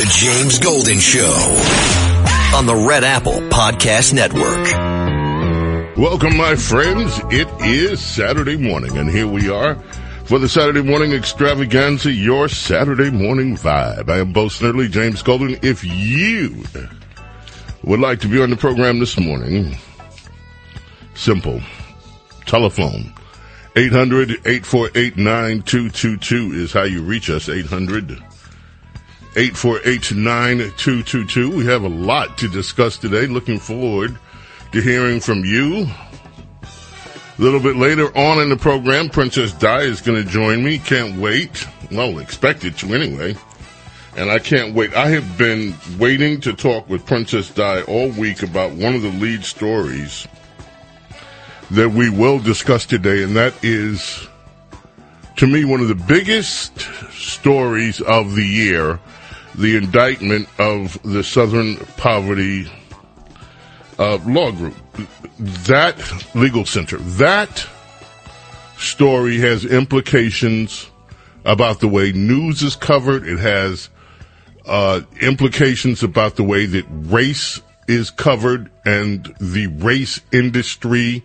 James Golden Show on the Red Apple Podcast Network. Welcome, my friends. It is Saturday morning, and here we are for the Saturday morning extravaganza, your Saturday morning vibe. I am both Snerdley, James Golden. If you would like to be on the program this morning, simple. Telephone. 800-848-9222 is how you reach us. 800-848-9222. We have a lot to discuss today. Looking forward to hearing from you. A little bit later on in the program, Princess Di is going to join me. Can't wait. Well, expected to anyway. And I can't wait. I have been waiting to talk with Princess Di all week about one of the lead stories that we will discuss today, and that is, to me, one of the biggest stories of the year, the indictment of the Southern Poverty Law Group. That legal center, that story has implications about the way news is covered. It has implications about the way that race is covered and the race industry,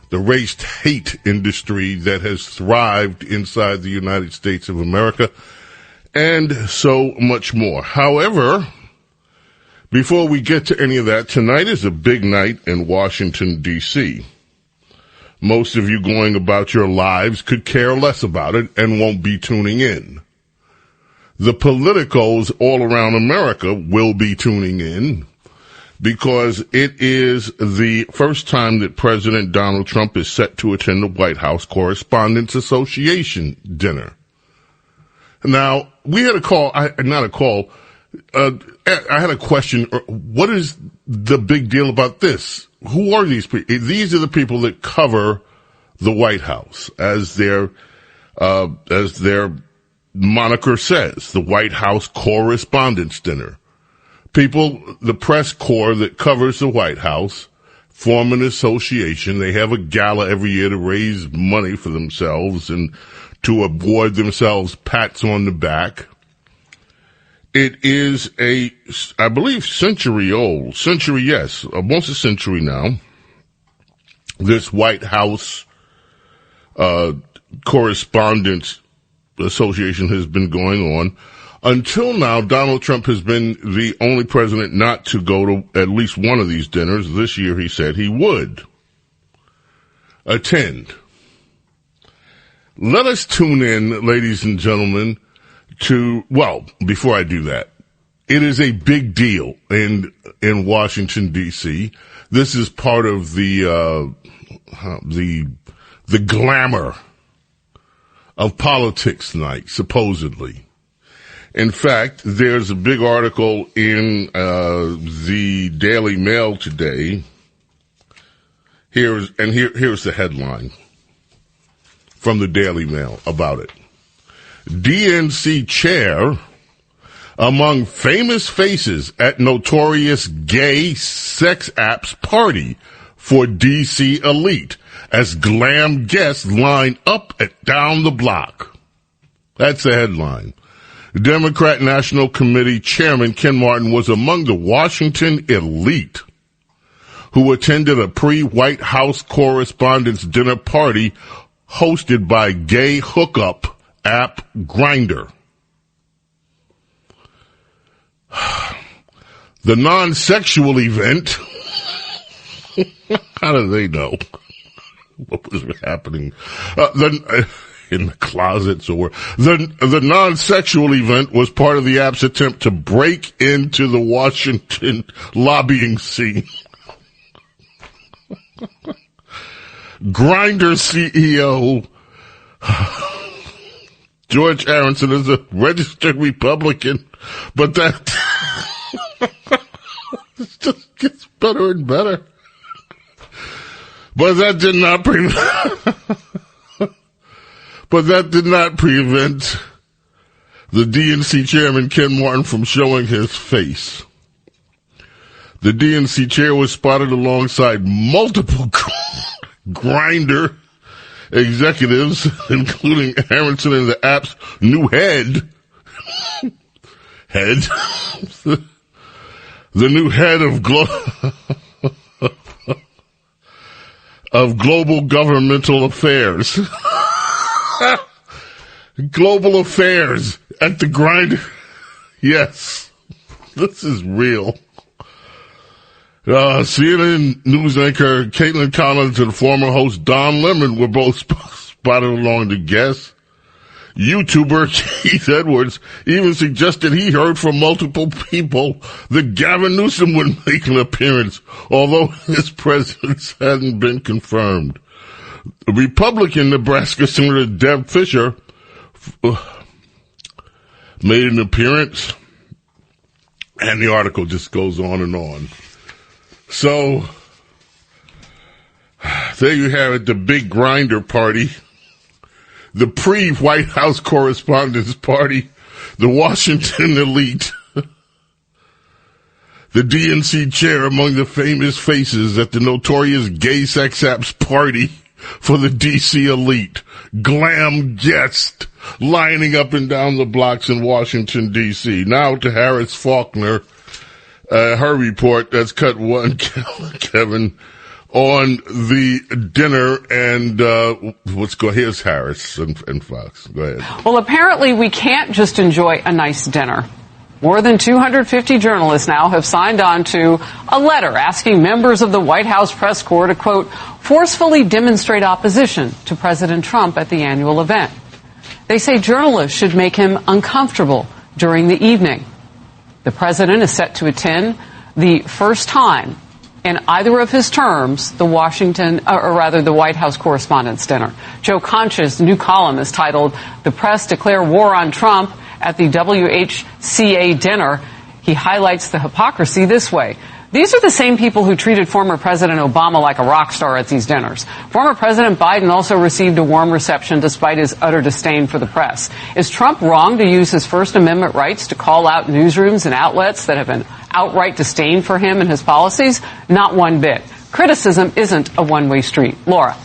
the race hate industry that has thrived inside the United States of America, and so much more. However, before we get to any of that, tonight is a big night in Washington, D.C. Most of you going about your lives could care less about it and won't be tuning in. The politicos all around America will be tuning in, because it is the first time that President Donald Trump is set to attend the White House Correspondents Association dinner. Now, we had a call, I had a question. What is the big deal about this? Who are these people? These are the people that cover the White House, as their moniker says, the White House Correspondents' Dinner. People, the press corps that covers the White House, form an association. They have a gala every year to raise money for themselves and to award themselves pats on the back. It is I believe, almost a century now. This White House Correspondents Association has been going on. Until now, Donald Trump has been the only president not to go to at least one of these dinners. This year he said he would attend. Let us tune in, ladies and gentlemen, before I do that, it is a big deal in Washington, D.C. This is part of the glamour of politics night, supposedly. In fact, there's a big article in the Daily Mail today. Here's the headline from the Daily Mail about it. DNC chair among famous faces at notorious gay sex apps party for DC elite as glam guests line up down the block. That's the headline. Democrat National Committee Chairman Ken Martin was among the Washington elite who attended a pre-White House Correspondents' Dinner party hosted by gay hookup app Grindr. The non-sexual event, how do they know what was happening? In the closets or the non-sexual event was part of the app's attempt to break into the Washington lobbying scene. Grindr CEO George Aronson is a registered Republican, but that just gets better and better. But that did not prevent the DNC chairman, Ken Martin, from showing his face. The DNC chair was spotted alongside multiple Grindr executives, including Aronson and the app's new head, head, the new head of global governmental affairs. Global affairs at the grinder. Yes, this is real. CNN news anchor Caitlin Collins and former host Don Lemon were both spotted along the guests. YouTuber Keith Edwards even suggested he heard from multiple people that Gavin Newsom would make an appearance, although his presence hadn't been confirmed. Republican Nebraska Senator Deb Fisher made an appearance, and the article just goes on and on. So, there you have it, the big grinder party, the pre-White House Correspondents' Party, the Washington elite, the DNC chair among the famous faces at the notorious gay sex apps party for the DC elite, glam guest lining up and down the blocks in Washington, D.C. Now to Harris Faulkner, her report, that's cut one, Kevin, on the dinner, and here's Harris and Fox. Go ahead. Well, apparently we can't just enjoy a nice dinner. More than 250 journalists now have signed on to a letter asking members of the White House press corps to, quote, forcefully demonstrate opposition to President Trump at the annual event. They say journalists should make him uncomfortable during the evening. The president is set to attend the first time in either of his terms the White House Correspondents' Dinner. Joe Concha's new column is titled "The Press Declare War on Trump at the WHCA Dinner." He highlights the hypocrisy this way. These are the same people who treated former President Obama like a rock star at these dinners. Former President Biden also received a warm reception despite his utter disdain for the press. Is Trump wrong to use his First Amendment rights to call out newsrooms and outlets that have an outright disdain for him and his policies? Not one bit. Criticism isn't a one-way street. Laura.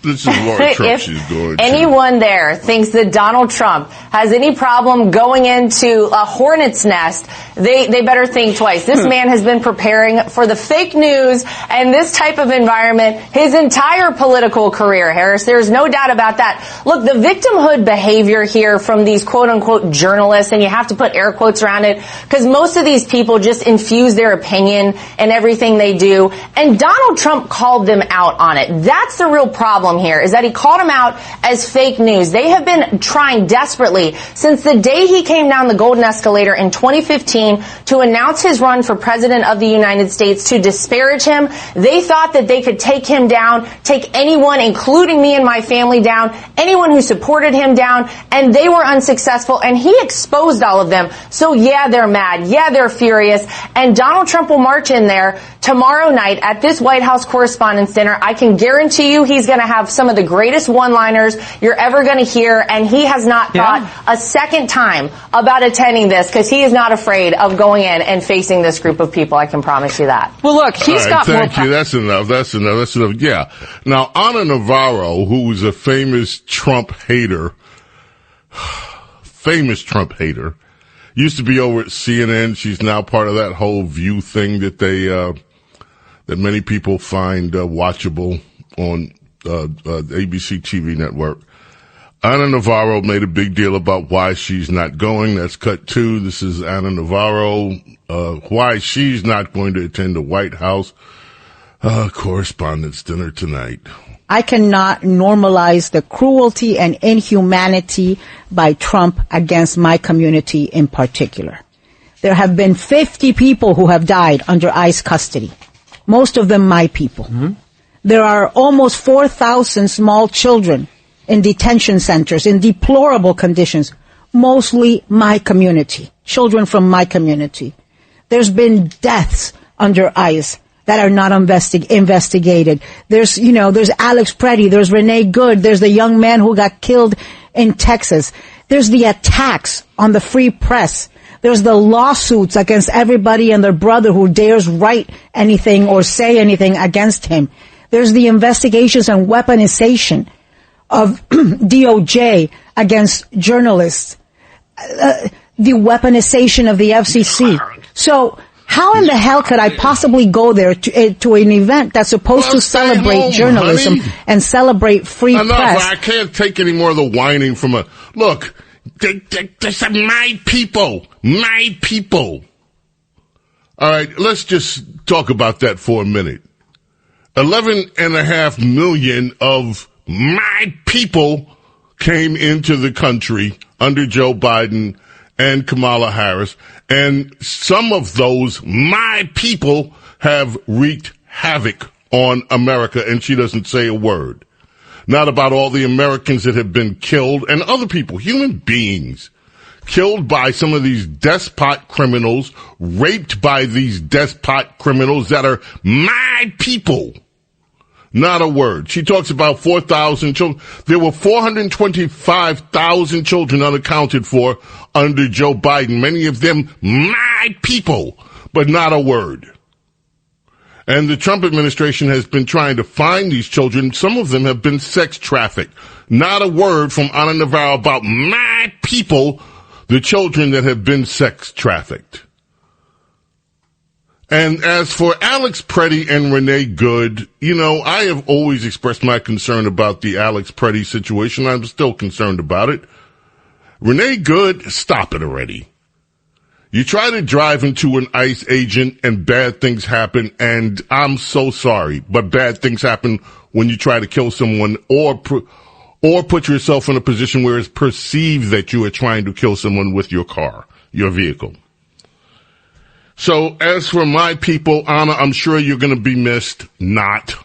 This is Laura Trump. She's going to. Anyone there thinks that Donald Trump has any problem going into a hornet's nest, they better think twice. This man has been preparing for the fake news and this type of environment his entire political career, Harris. There's no doubt about that. Look, the victimhood behavior here from these quote-unquote journalists, and you have to put air quotes around it, because most of these people just infuse their opinion in everything they do, and Donald Trump called them out on it. That's the real problem here, is that he called them out as fake news. They have been trying desperately since the day he came down the golden escalator in 2015 to announce his run for president of the United States to disparage him. They thought that they could take him down, take anyone, including me and my family, down, anyone who supported him down, and they were unsuccessful, and he exposed all of them. So yeah, they're mad. Yeah, they're furious. And Donald Trump will march in there tomorrow night at this White House Correspondents' Dinner. I can guarantee you he's going to have some of the greatest one-liners you're ever going to hear, and he has not thought a second time about attending this, because he is not afraid of going in and facing this group of people. I can promise you that. Well, look, he's got more. Thank you. That's enough. Yeah. Now, Ana Navarro, who's a famous Trump hater, used to be over at CNN. She's now part of that whole View thing that that many people find watchable on ABC TV network. Ana Navarro made a big deal about why she's not going. That's cut 2. This is Ana Navarro, why she's not going to attend the White House Correspondents' Dinner tonight. I cannot normalize the cruelty and inhumanity by Trump against my community in particular. There have been 50 people who have died under ICE custody, most of them my people. Mm-hmm. There are almost 4,000 small children in detention centers in deplorable conditions, mostly my community, children from my community. There's been deaths under ICE that are not investigated. There's Alex Preddy, there's Renee Good, there's the young man who got killed in Texas. There's the attacks on the free press. There's the lawsuits against everybody and their brother who dares write anything or say anything against him. There's the investigations and weaponization of DOJ against journalists. the weaponization of the FCC. So how in the hell could I possibly go there to an event that's supposed to celebrate journalism and celebrate free press? I can't take any more of the whining from look, this are my people. My people. All right, let's just talk about that for a minute. 11.5 million of my people came into the country under Joe Biden and Kamala Harris, and some of those my people have wreaked havoc on America, and she doesn't say a word. Not about all the Americans that have been killed and other people, human beings, killed by some of these despot criminals, raped by these despot criminals that are my people. Not a word. She talks about 4,000 children. There were 425,000 children unaccounted for under Joe Biden. Many of them my people, but not a word. And the Trump administration has been trying to find these children. Some of them have been sex trafficked. Not a word from Ana Navarro about my people, the children that have been sex trafficked. And as for Alex Preddy and Renee Good, I have always expressed my concern about the Alex Preddy situation. I'm still concerned about it. Renee Good, stop it already. You try to drive into an ICE agent and bad things happen, and I'm so sorry, but bad things happen when you try to kill someone or put yourself in a position where it's perceived that you are trying to kill someone with your car, your vehicle. So as for my people, Anna, I'm sure you're going to be missed. Not.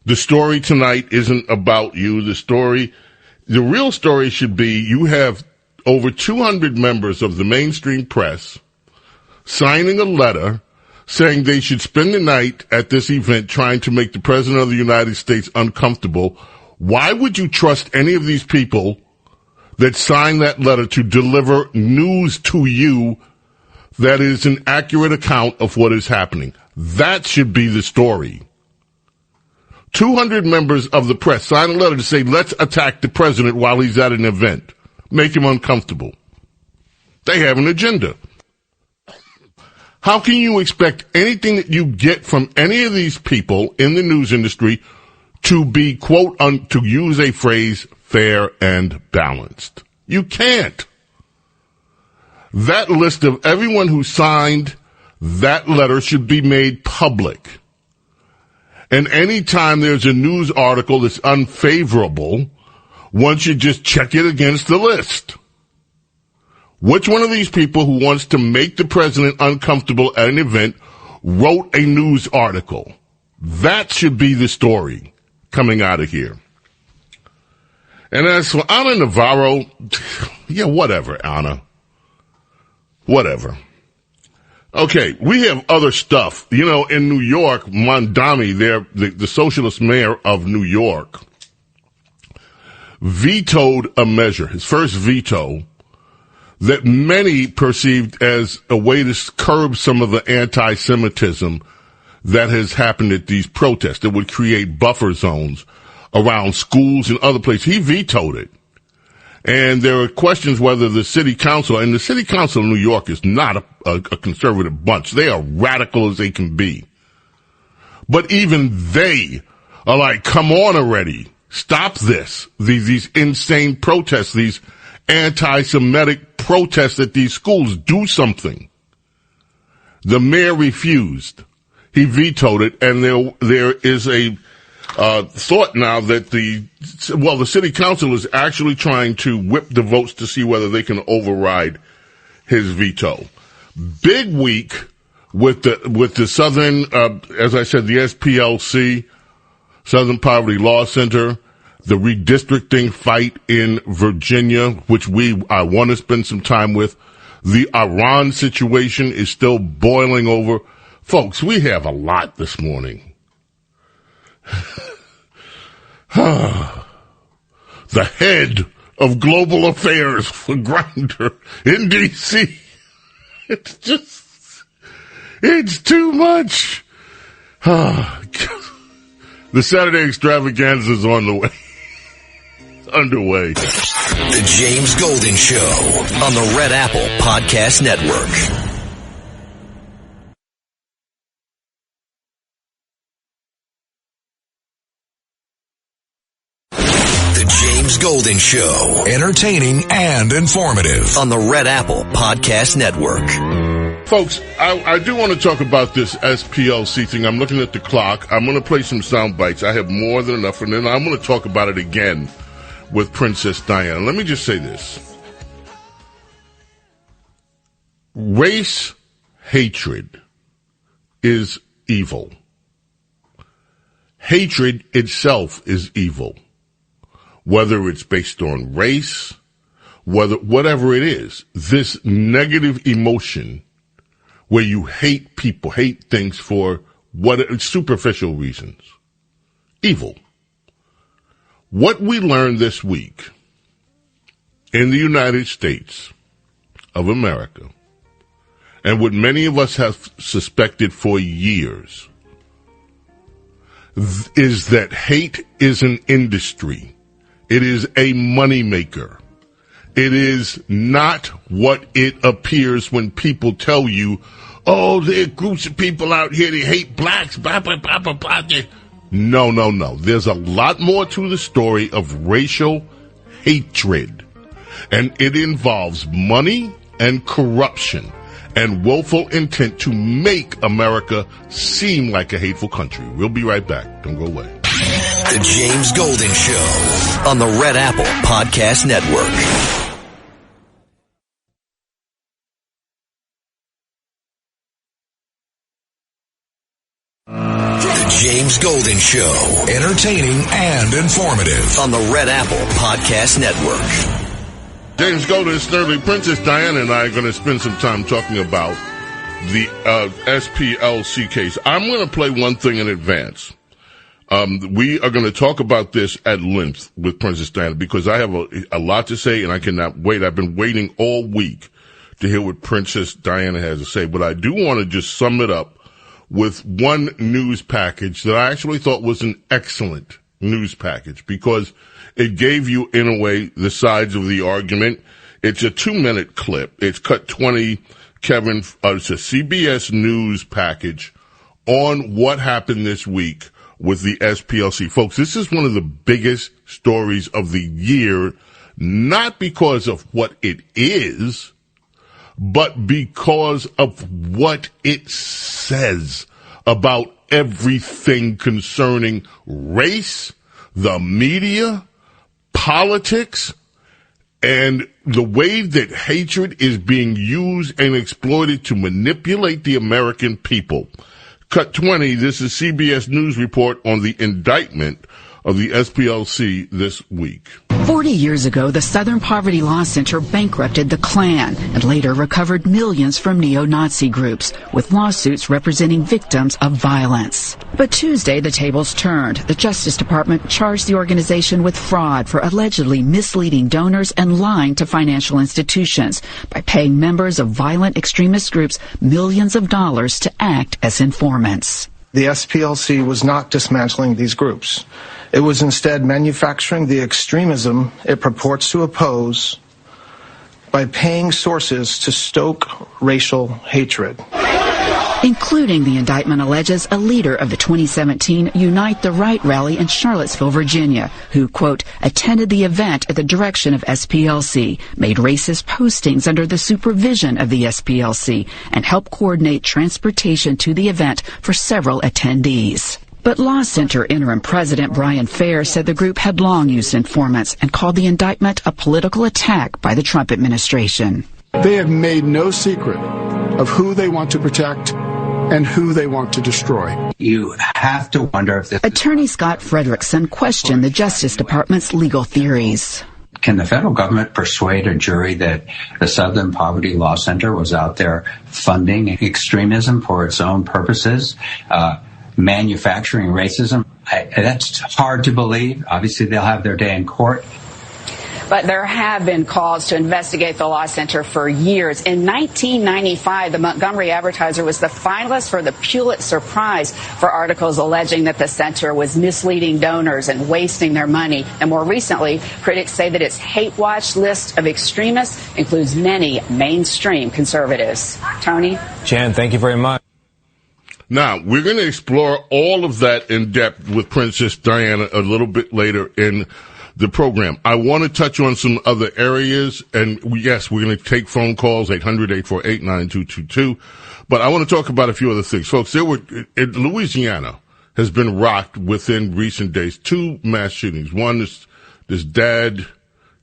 The story tonight isn't about you. The real story should be you have over 200 members of the mainstream press signing a letter saying they should spend the night at this event trying to make the President of the United States uncomfortable. Why would you trust any of these people that signed that letter to deliver news to you that is an accurate account of what is happening? That should be the story. 200 members of the press sign a letter to say, let's attack the president while he's at an event. Make him uncomfortable. They have an agenda. How can you expect anything that you get from any of these people in the news industry to be, quote, to use a phrase, fair and balanced? You can't. That list of everyone who signed that letter should be made public. And anytime there's a news article that's unfavorable, one should just check it against the list. Which one of these people who wants to make the president uncomfortable at an event wrote a news article? That should be the story coming out of here. And as for Ana Navarro, yeah, whatever, Ana. Whatever. Okay, we have other stuff. In New York, Mondani, the socialist mayor of New York, vetoed a measure, his first veto, that many perceived as a way to curb some of the anti-Semitism that has happened at these protests that would create buffer zones around schools and other places. He vetoed it. And there are questions whether the city council, and the city council of New York is not a conservative bunch. They are radical as they can be. But even they are like, come on already. Stop this. These insane protests, these anti-Semitic protests at these schools. Do something. The mayor refused. He vetoed it, and there is a thought now that the city council is actually trying to whip the votes to see whether they can override his veto. Big week with the Southern, as I said, the SPLC, Southern Poverty Law Center, the redistricting fight in Virginia, which I want to spend some time with. The Iran situation is still boiling over. Folks, we have a lot this morning. The head of global affairs for Grindr in D.C. It's too much. The Saturday extravaganza is on the way. underway. The James Golden Show on the Red Apple Podcast Network. James Golden Show. Entertaining and informative on the Red Apple Podcast Network. Folks, I do want to talk about this SPLC thing. I'm looking at the clock. I'm going to play some sound bites. I have more than enough, and then I'm going to talk about it again with Princess Diana. Let me just say this. Race hatred is evil. Hatred itself is evil. Whether it's based on race, whatever it is, this negative emotion where you hate people, hate things for superficial reasons. Evil. What we learned this week in the United States of America, and what many of us have suspected for years, is that hate is an industry. It is a moneymaker. It is not what it appears when people tell you, oh, there are groups of people out here that hate blacks, blah, blah, blah, blah, blah. No. There's a lot more to the story of racial hatred. And it involves money and corruption and willful intent to make America seem like a hateful country. We'll be right back. Don't go away. The James Golden Show on the Red Apple Podcast Network. The James Golden Show. Entertaining and informative on the Red Apple Podcast Network. James Golden, Snerdley, Princess Diana, and I are going to spend some time talking about the SPLC case. I'm going to play one thing in advance. We are going to talk about this at length with Princess Diana because I have a lot to say and I cannot wait. I've been waiting all week to hear what Princess Diana has to say, but I do want to just sum it up with one news package that I actually thought was an excellent news package because it gave you, in a way, the sides of the argument. It's a 2-minute clip. It's cut 20, Kevin. It's a CBS News package on what happened this week with the SPLC. Folks, this is one of the biggest stories of the year, not because of what it is, but because of what it says about everything concerning race, the media, politics, and the way that hatred is being used and exploited to manipulate the American people. Cut 20, this is CBS News report on the indictment of the SPLC this week. 40 years ago, the Southern Poverty Law Center bankrupted the Klan and later recovered millions from neo-Nazi groups, with lawsuits representing victims of violence. But Tuesday, the tables turned. The Justice Department charged the organization with fraud for allegedly misleading donors and lying to financial institutions by paying members of violent extremist groups millions of dollars to act as informants. The SPLC was not dismantling these groups. It was instead manufacturing the extremism it purports to oppose by paying sources to stoke racial hatred. Including, the indictment alleges, a leader of the 2017 Unite the Right rally in Charlottesville, Virginia, who, quote, attended the event at the direction of SPLC, made racist postings under the supervision of the SPLC, and helped coordinate transportation to the event for several attendees. But Law Center interim president Brian Fair said the group had long used informants and called the indictment a political attack by the Trump administration. They have made no secret of who they want to protect and who they want to destroy. You have to wonder if this... Attorney Scott Frederickson questioned the Justice Department's legal theories. Can the federal government persuade a jury that the Southern Poverty Law Center was out there funding extremism for its own purposes, manufacturing racism? That's hard to believe. Obviously, they'll have their day in court. But there have been calls to investigate the law center for years. In 1995, the Montgomery Advertiser was the finalist for the Pulitzer Prize for articles alleging that the center was misleading donors and wasting their money. And more recently, critics say that its hate watch list of extremists includes many mainstream conservatives. Tony? Jan, thank you very much. Now, we're going to explore all of that in depth with Princess Diana a little bit later in the program. I want to touch on some other areas, and yes, we're going to take phone calls, 800-848-9222, but I want to talk about a few other things. Folks, Louisiana has been rocked within recent days. 2 mass shootings. One is this dad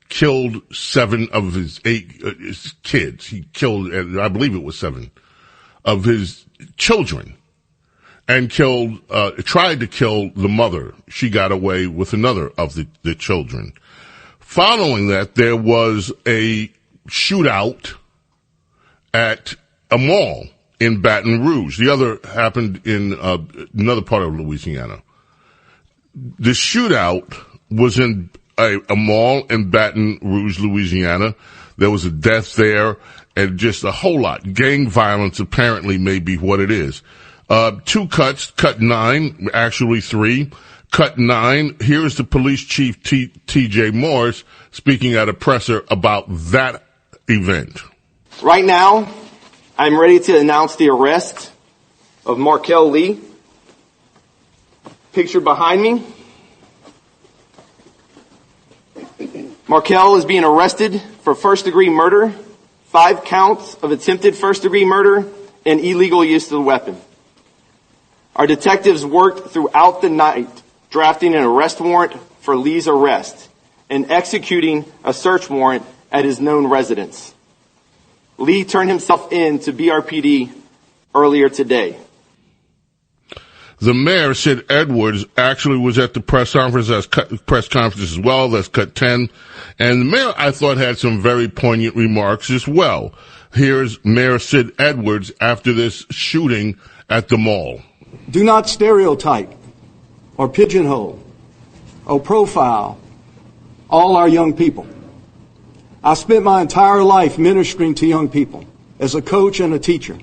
killed 7 of his 8 his kids. He killed, I believe it was 7 of his children. And tried to kill the mother. She got away with another of the children. Following that, there was a shootout at a mall in Baton Rouge. The other happened in another part of Louisiana. The shootout was in a mall in Baton Rouge, Louisiana. There was a death there and just a whole lot. Gang violence apparently may be what it is. 2 cuts, cut 9, actually 3. Cut 9, here's the police chief, T.J. Morris, speaking at a presser about that event. Right now, I'm ready to announce the arrest of Markel Lee. Pictured behind me. Markel is being arrested for first-degree murder, 5 counts of attempted first-degree murder, and illegal use of the weapon. Our detectives worked throughout the night drafting an arrest warrant for Lee's arrest and executing a search warrant at his known residence. Lee turned himself in to BRPD earlier today. The mayor, Sid Edwards, actually was at the press conference as well. That's cut 10. And the mayor, I thought, had some very poignant remarks as well. Here's Mayor Sid Edwards after this shooting at the mall. Do not stereotype or pigeonhole or profile all our young people. I spent my entire life ministering to young people as a coach and a teacher.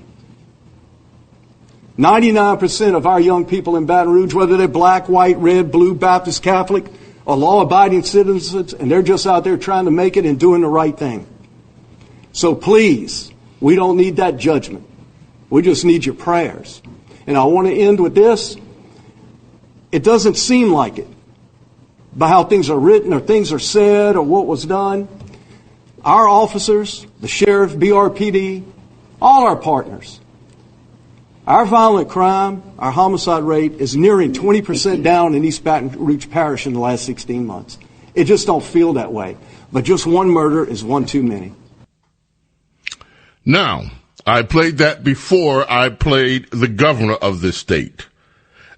99% of our young people in Baton Rouge, whether they're black, white, red, blue, Baptist, Catholic, are law-abiding citizens, and they're just out there trying to make it and doing the right thing. So please, we don't need that judgment. We just need your prayers. And I want to end with this. It doesn't seem like it by how things are written or things are said or what was done. Our officers, the sheriff, BRPD, all our partners, our violent crime, our homicide rate is nearing 20% down in East Baton Rouge Parish in the last 16 months. It just don't feel that way. But just one murder is one too many. Now, I played that before I played the governor of this state.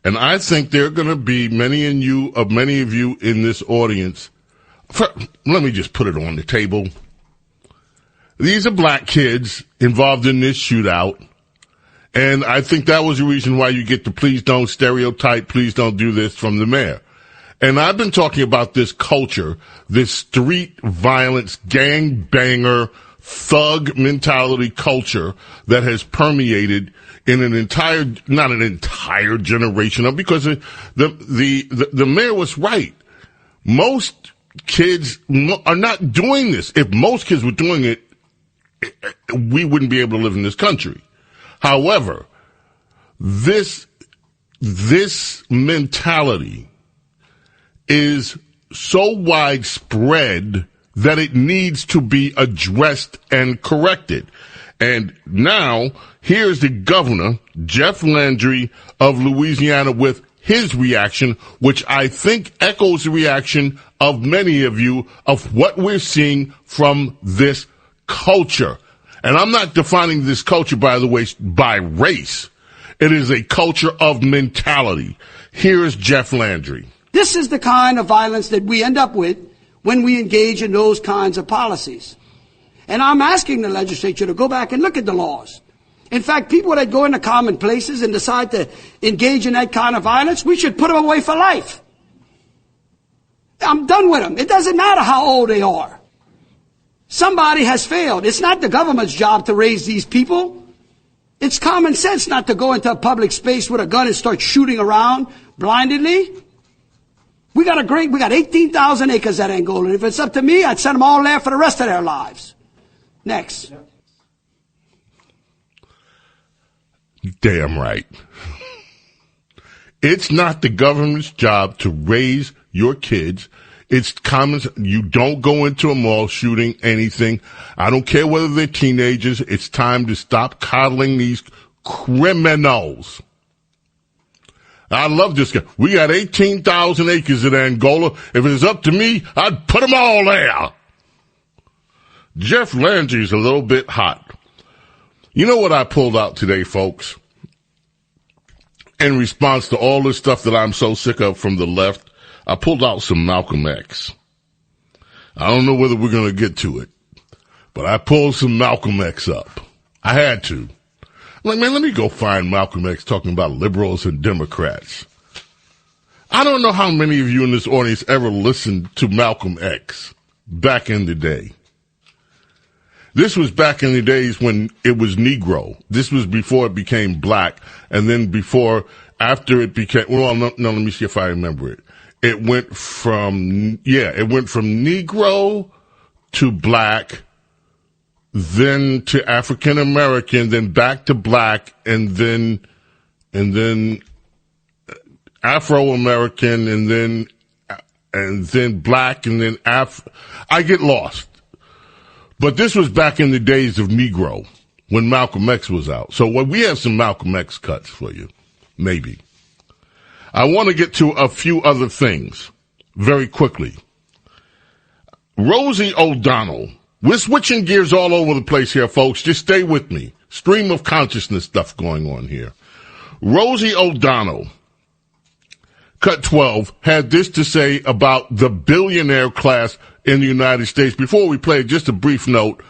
And I think there are going to be many of you in this audience. Let me just put it on the table. These are black kids involved in this shootout. And I think that was the reason why you get the please don't stereotype, please don't do this from the mayor. And I've been talking about this culture, this street violence, gangbanger, thug mentality culture that has permeated in not an entire generation of, because the mayor was right. Most kids are not doing this. If most kids were doing it, we wouldn't be able to live in this country. However, this mentality is so widespread that it needs to be addressed and corrected. And now, here's the governor, Jeff Landry of Louisiana, with his reaction, which I think echoes the reaction of many of you of what we're seeing from this culture. And I'm not defining this culture, by the way, by race. It is a culture of mentality. Here is Jeff Landry. This is the kind of violence that we end up with when we engage in those kinds of policies. And I'm asking the legislature to go back and look at the laws. In fact, people that go into common places and decide to engage in that kind of violence, we should put them away for life. I'm done with them. It doesn't matter how old they are. Somebody has failed. It's not the government's job to raise these people. It's common sense not to go into a public space with a gun and start shooting around blindly. We got 18,000 acres at Angola. And if it's up to me, I'd send them all there for the rest of their lives. Next. Damn right. It's not the government's job to raise your kids. It's common. You don't go into a mall shooting anything. I don't care whether they're teenagers. It's time to stop coddling these criminals. I love this guy. We got 18,000 acres in Angola. If it's up to me, I'd put them all there. Jeff Landry's a little bit hot. You know what I pulled out today, folks? In response to all this stuff that I'm so sick of from the left, I pulled out some Malcolm X. I don't know whether we're going to get to it, but I pulled some Malcolm X up. I had to. I'm like, man, let me go find Malcolm X talking about liberals and Democrats. I don't know how many of you in this audience ever listened to Malcolm X back in the day. This was back in the days when it was Negro. This was before it became black, and then after it became, well, no, let me see if I remember it. It went from Negro to black, then to African American, then back to black, and then Afro American, and then black, and then I get lost. But this was back in the days of Negro, when Malcolm X was out. So we have some Malcolm X cuts for you, maybe. I want to get to a few other things very quickly. Rosie O'Donnell. We're switching gears all over the place here, folks. Just stay with me. Stream of consciousness stuff going on here. Rosie O'Donnell, cut 12, had this to say about the billionaire class in the United States. Before we play, just a brief note.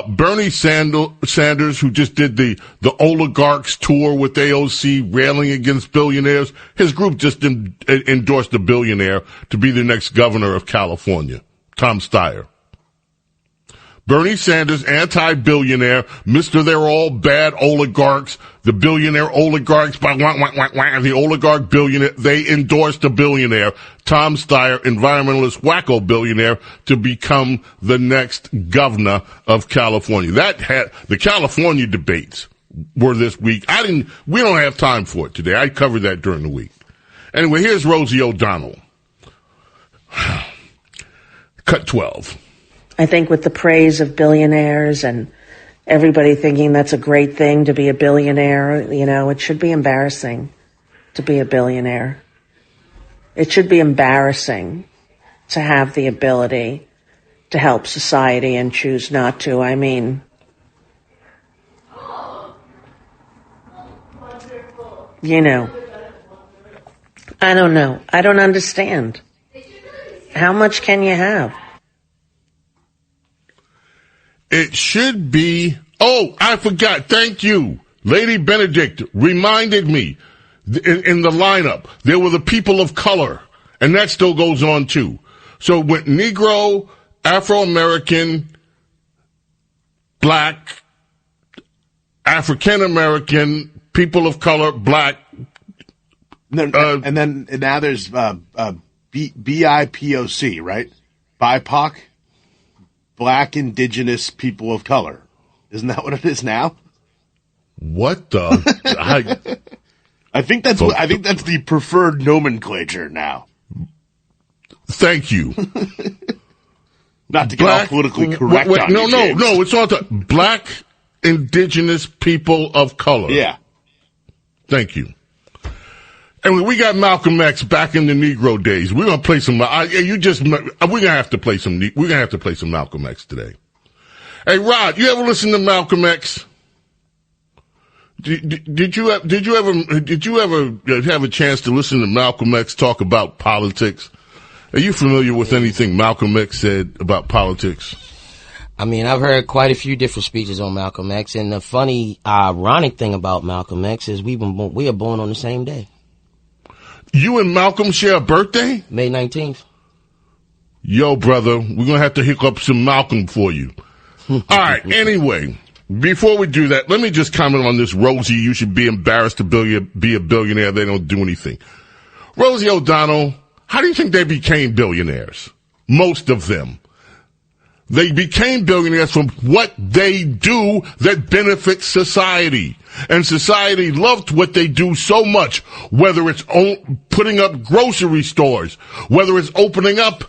Bernie Sanders, who just did the oligarchs tour with AOC railing against billionaires, his group just endorsed a billionaire to be the next governor of California, Tom Steyer. Bernie Sanders, anti-billionaire, Mr. They're all bad oligarchs, the billionaire oligarchs, the oligarch billionaire, they endorsed a billionaire, Tom Steyer, environmentalist wacko billionaire, to become the next governor of California. The California debates were this week. We don't have time for it today. I covered that during the week. Anyway, here's Rosie O'Donnell. Cut 12. I think with the praise of billionaires and everybody thinking that's a great thing to be a billionaire, it should be embarrassing to be a billionaire. It should be embarrassing to have the ability to help society and choose not to. I mean, I don't know. I don't understand. How much can you have? It should be, I forgot, thank you. Lady Benedict reminded me, in the lineup, there were the people of color, and that still goes on too. So it went Negro, Afro-American, black, African-American, people of color, black. And then now there's BIPOC, right? BIPOC? Black, indigenous, people of color. Isn't that what it is now? What the? I think that's the preferred nomenclature now. Thank you. Not to get all politically correct on you, James. No, it's all the black, indigenous, people of color. Yeah. Thank you. And we got Malcolm X back in the Negro days. We're gonna play some. We're gonna have to play some. We're gonna have to play some Malcolm X today. Hey, Rod, you ever listen to Malcolm X? Did you ever have a chance to listen to Malcolm X talk about politics? Are you familiar with anything Malcolm X said about politics? I mean, I've heard quite a few different speeches on Malcolm X, and the funny, ironic thing about Malcolm X is we are born on the same day. You and Malcolm share a birthday? May 19th. Yo, brother, we're going to have to hook up some Malcolm for you. All right, anyway, before we do that, let me just comment on this. Rosie, you should be embarrassed to be a billionaire. They don't do anything. Rosie O'Donnell, how do you think they became billionaires? Most of them. They became billionaires from what they do that benefits society. And society loved what they do so much, whether it's putting up grocery stores, whether it's opening up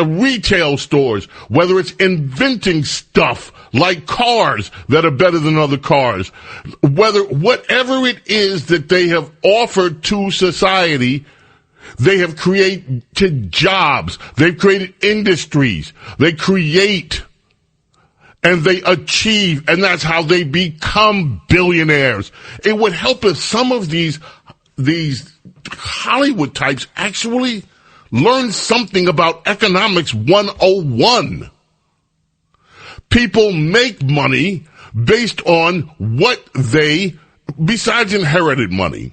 retail stores, whether it's inventing stuff like cars that are better than other cars, whatever it is that they have offered to society. They have created jobs. They've created industries. They create and they achieve, and that's how they become billionaires. It would help if some of these Hollywood types actually learn something about economics 101. People make money based on what besides inherited money.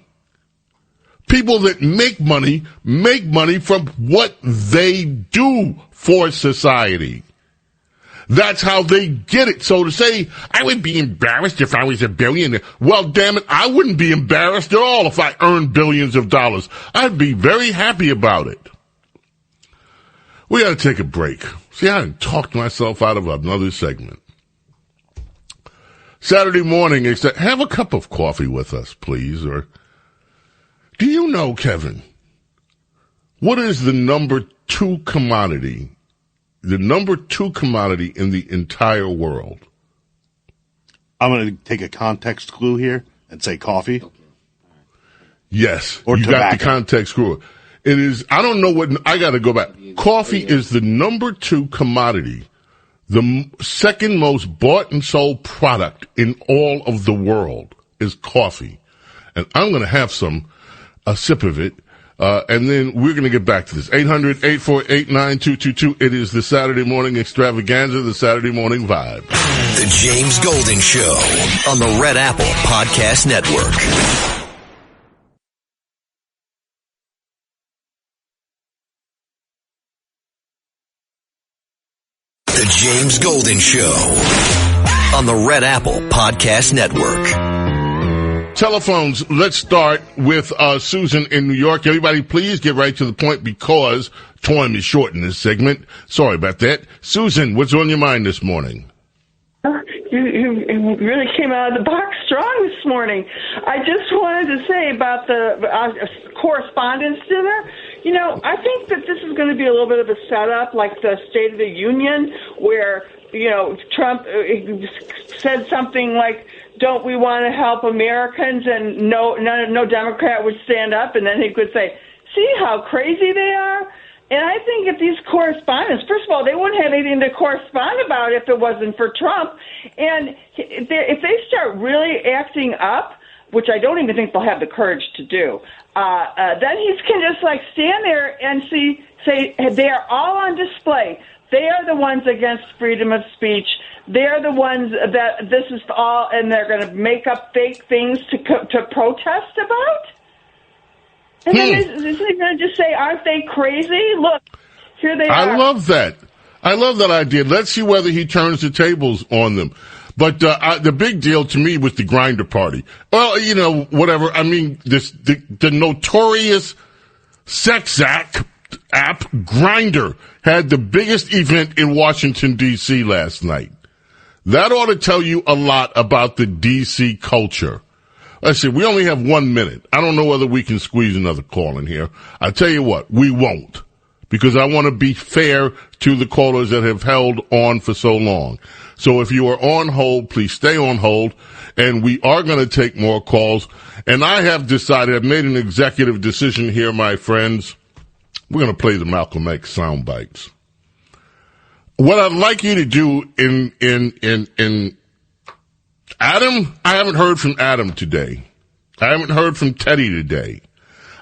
People that make money from what they do for society. That's how they get it. So to say, I would be embarrassed if I was a billionaire. Well, damn it, I wouldn't be embarrassed at all if I earned billions of dollars. I'd be very happy about it. We got to take a break. See, I talked myself out of another segment. Saturday morning, have a cup of coffee with us, please, or... Do you know, Kevin, what is the number 2 commodity in the entire world? I'm going to take a context clue here and say coffee. Yes, or you tobacco. got the context clue. It is, I don't know what, I got to go back. Coffee is the number 2 commodity, the second most bought and sold product in all of the world is coffee. And I'm going to have a sip of it, and then we're going to get back to this. 800-848-9222. It is the Saturday morning extravaganza, the Saturday morning vibe. The James Golden Show on the Red Apple Podcast Network. The James Golden Show on the Red Apple Podcast Network. Telephones, let's start with Susan in New York. Everybody, please get right to the point because time is short in this segment. Sorry about that. Susan, what's on your mind this morning? You really came out of the box strong this morning. I just wanted to say about the correspondence dinner. You know, I think that this is going to be a little bit of a setup like the State of the Union where, you know, Trump said something like, don't we want to help Americans? And no Democrat would stand up, and then he could say, see how crazy they are? And I think if these correspondents, first of all, they wouldn't have anything to correspond about if it wasn't for Trump. And if they start really acting up, which I don't even think they'll have the courage to do, then he can just like stand there and say they are all on display. They are the ones against freedom of speech. They're the ones that this is all, and they're going to make up fake things to protest about? And then isn't he going to just say, aren't they crazy? Look, here they are. I love that. I love that idea. Let's see whether he turns the tables on them. But the big deal to me was the Grindr party. Well, you know, whatever. I mean, the notorious sex app Grindr had the biggest event in Washington, D.C. last night. That ought to tell you a lot about the D.C. culture. Let's see, we only have 1 minute. I don't know whether we can squeeze another call in here. I tell you what, we won't. Because I want to be fair to the callers that have held on for so long. So if you are on hold, please stay on hold. And we are going to take more calls. And I have decided, I've made an executive decision here, my friends. We're going to play the Malcolm X sound bites. What I'd like you to do in Adam, I haven't heard from Adam today. I haven't heard from Teddy today.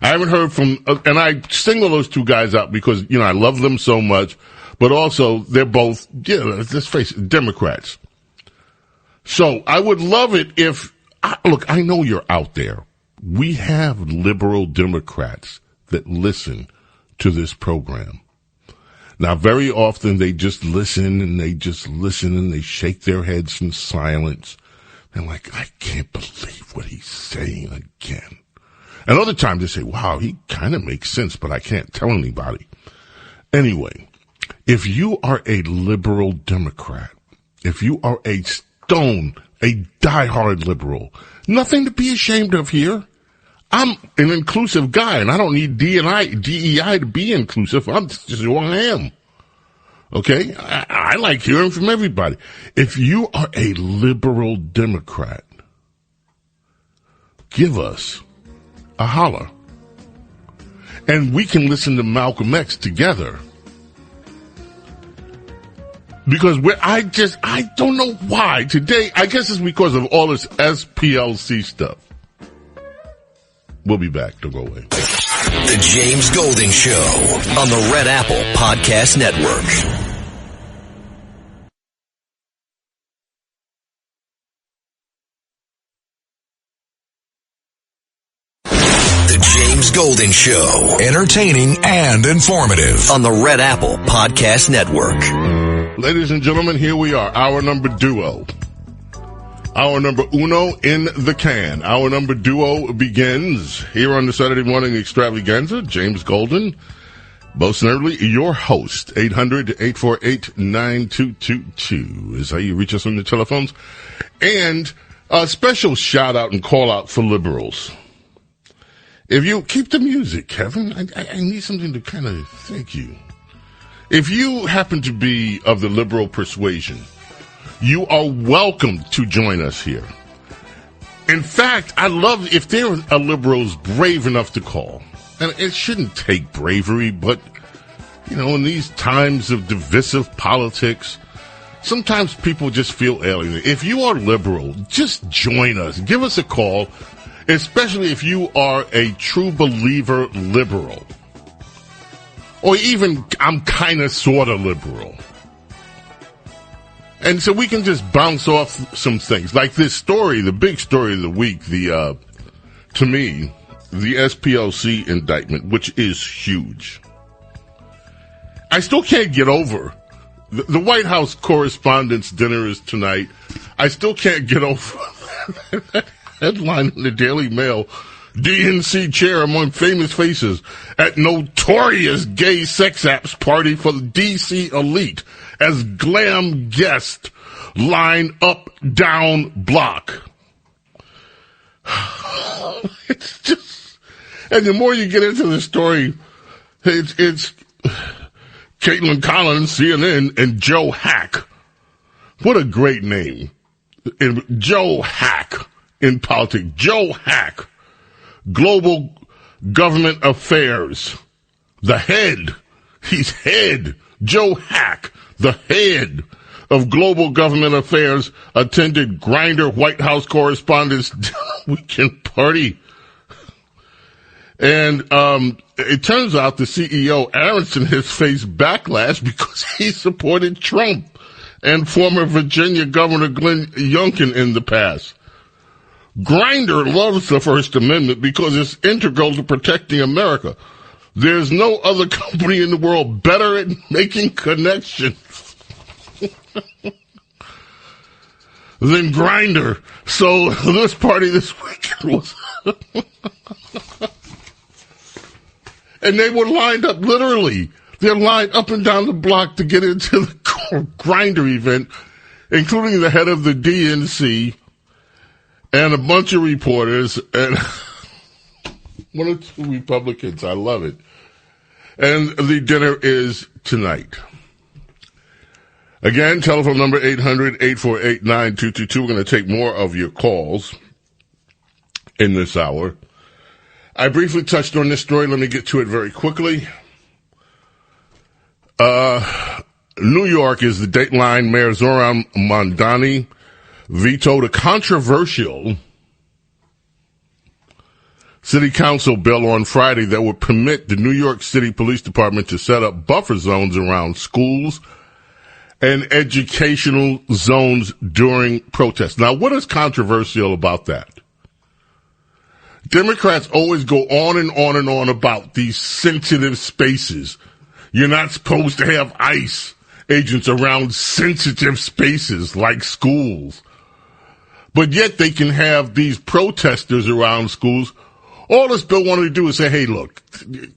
I haven't heard from, and I single those two guys out because, you know, I love them so much, but also they're both, yeah, let's face it, Democrats. So I would love it if, look, I know you're out there. We have liberal Democrats that listen to this program. Now, very often they just listen and they shake their heads in silence. They're like, I can't believe what he's saying again. And other times they say, wow, he kind of makes sense, but I can't tell anybody. Anyway, if you are a liberal Democrat, if you are a diehard liberal, nothing to be ashamed of here. I'm an inclusive guy, and I don't need DEI to be inclusive. I'm just who I am. Okay? I like hearing from everybody. If you are a liberal Democrat, give us a holler. And we can listen to Malcolm X together. Because I don't know why. Today, I guess it's because of all this SPLC stuff. We'll be back. Don't go away. The James Golden Show on the Red Apple Podcast Network. James Golden Show. Entertaining and informative on the Red Apple Podcast Network. Ladies and gentlemen, here we are. Hour number duo. Hour number uno in the can. Hour number duo begins here on the Saturday morning extravaganza. James Golden, Bo Snerdley, your host. 800-848-9222 is how you reach us on the telephones. And a special shout out and call out for liberals. If you keep the music, Kevin, I need something to kind of thank you. If you happen to be of the liberal persuasion, you are welcome to join us here. In fact, I love if there are liberals brave enough to call. And it shouldn't take bravery, but, you know, in these times of divisive politics, sometimes people just feel alienated. If you are liberal, just join us. Give us a call. Especially if you are a true believer liberal. Or even, I'm kind of sort of liberal. And so we can just bounce off some things. Like this story, the big story of the week, to me, the SPLC indictment, which is huge. I still can't get over. The White House Correspondents' Dinner is tonight. I still can't get over headline in the Daily Mail, DNC chair among famous faces at notorious gay sex apps party for the D.C. elite as glam guest line up down block. It's just, and the more you get into the story, it's Caitlin Collins, CNN, and Joe Hack. What a great name. Joe Hack. In politics, Joe Hack, Global Government Affairs, the head, he's head, Joe Hack, the head of Global Government Affairs, attended Grindr White House Correspondents' weekend party. And it turns out the CEO, Aronson, has faced backlash because he supported Trump and former Virginia Governor Glenn Youngkin in the past. Grindr loves the First Amendment because it's integral to protecting America. There's no other company in the world better at making connections than Grindr. So this party this weekend was... and they were lined up, literally. They're lined up and down the block to get into the Grindr event, including the head of the DNC, and a bunch of reporters, and one or two Republicans. I love it. And the dinner is tonight. Again, telephone number 800-848-9222. We're going to take more of your calls in this hour. I briefly touched on this story. Let me get to it very quickly. New York is the Dateline Mayor Zoran Mondani vetoed a controversial city council bill on Friday that would permit the New York City Police Department to set up buffer zones around schools and educational zones during protests. Now, what is controversial about that? Democrats always go on and on and on about these sensitive spaces. You're not supposed to have ICE agents around sensitive spaces like schools. But yet they can have these protesters around schools. All this bill wanted to do is say, hey, look,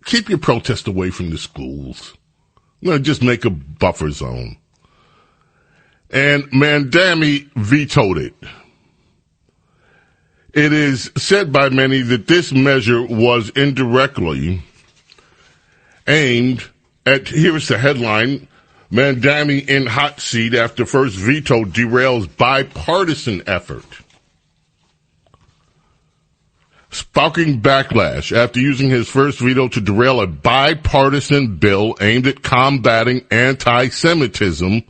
keep your protest away from the schools. I'm going to just make a buffer zone. And Mandami vetoed it. It is said by many that this measure was indirectly aimed at, here's the headline, Mandami in hot seat after first veto derails bipartisan effort. Sparking backlash after using his first veto to derail a bipartisan bill aimed at combating anti-Semitism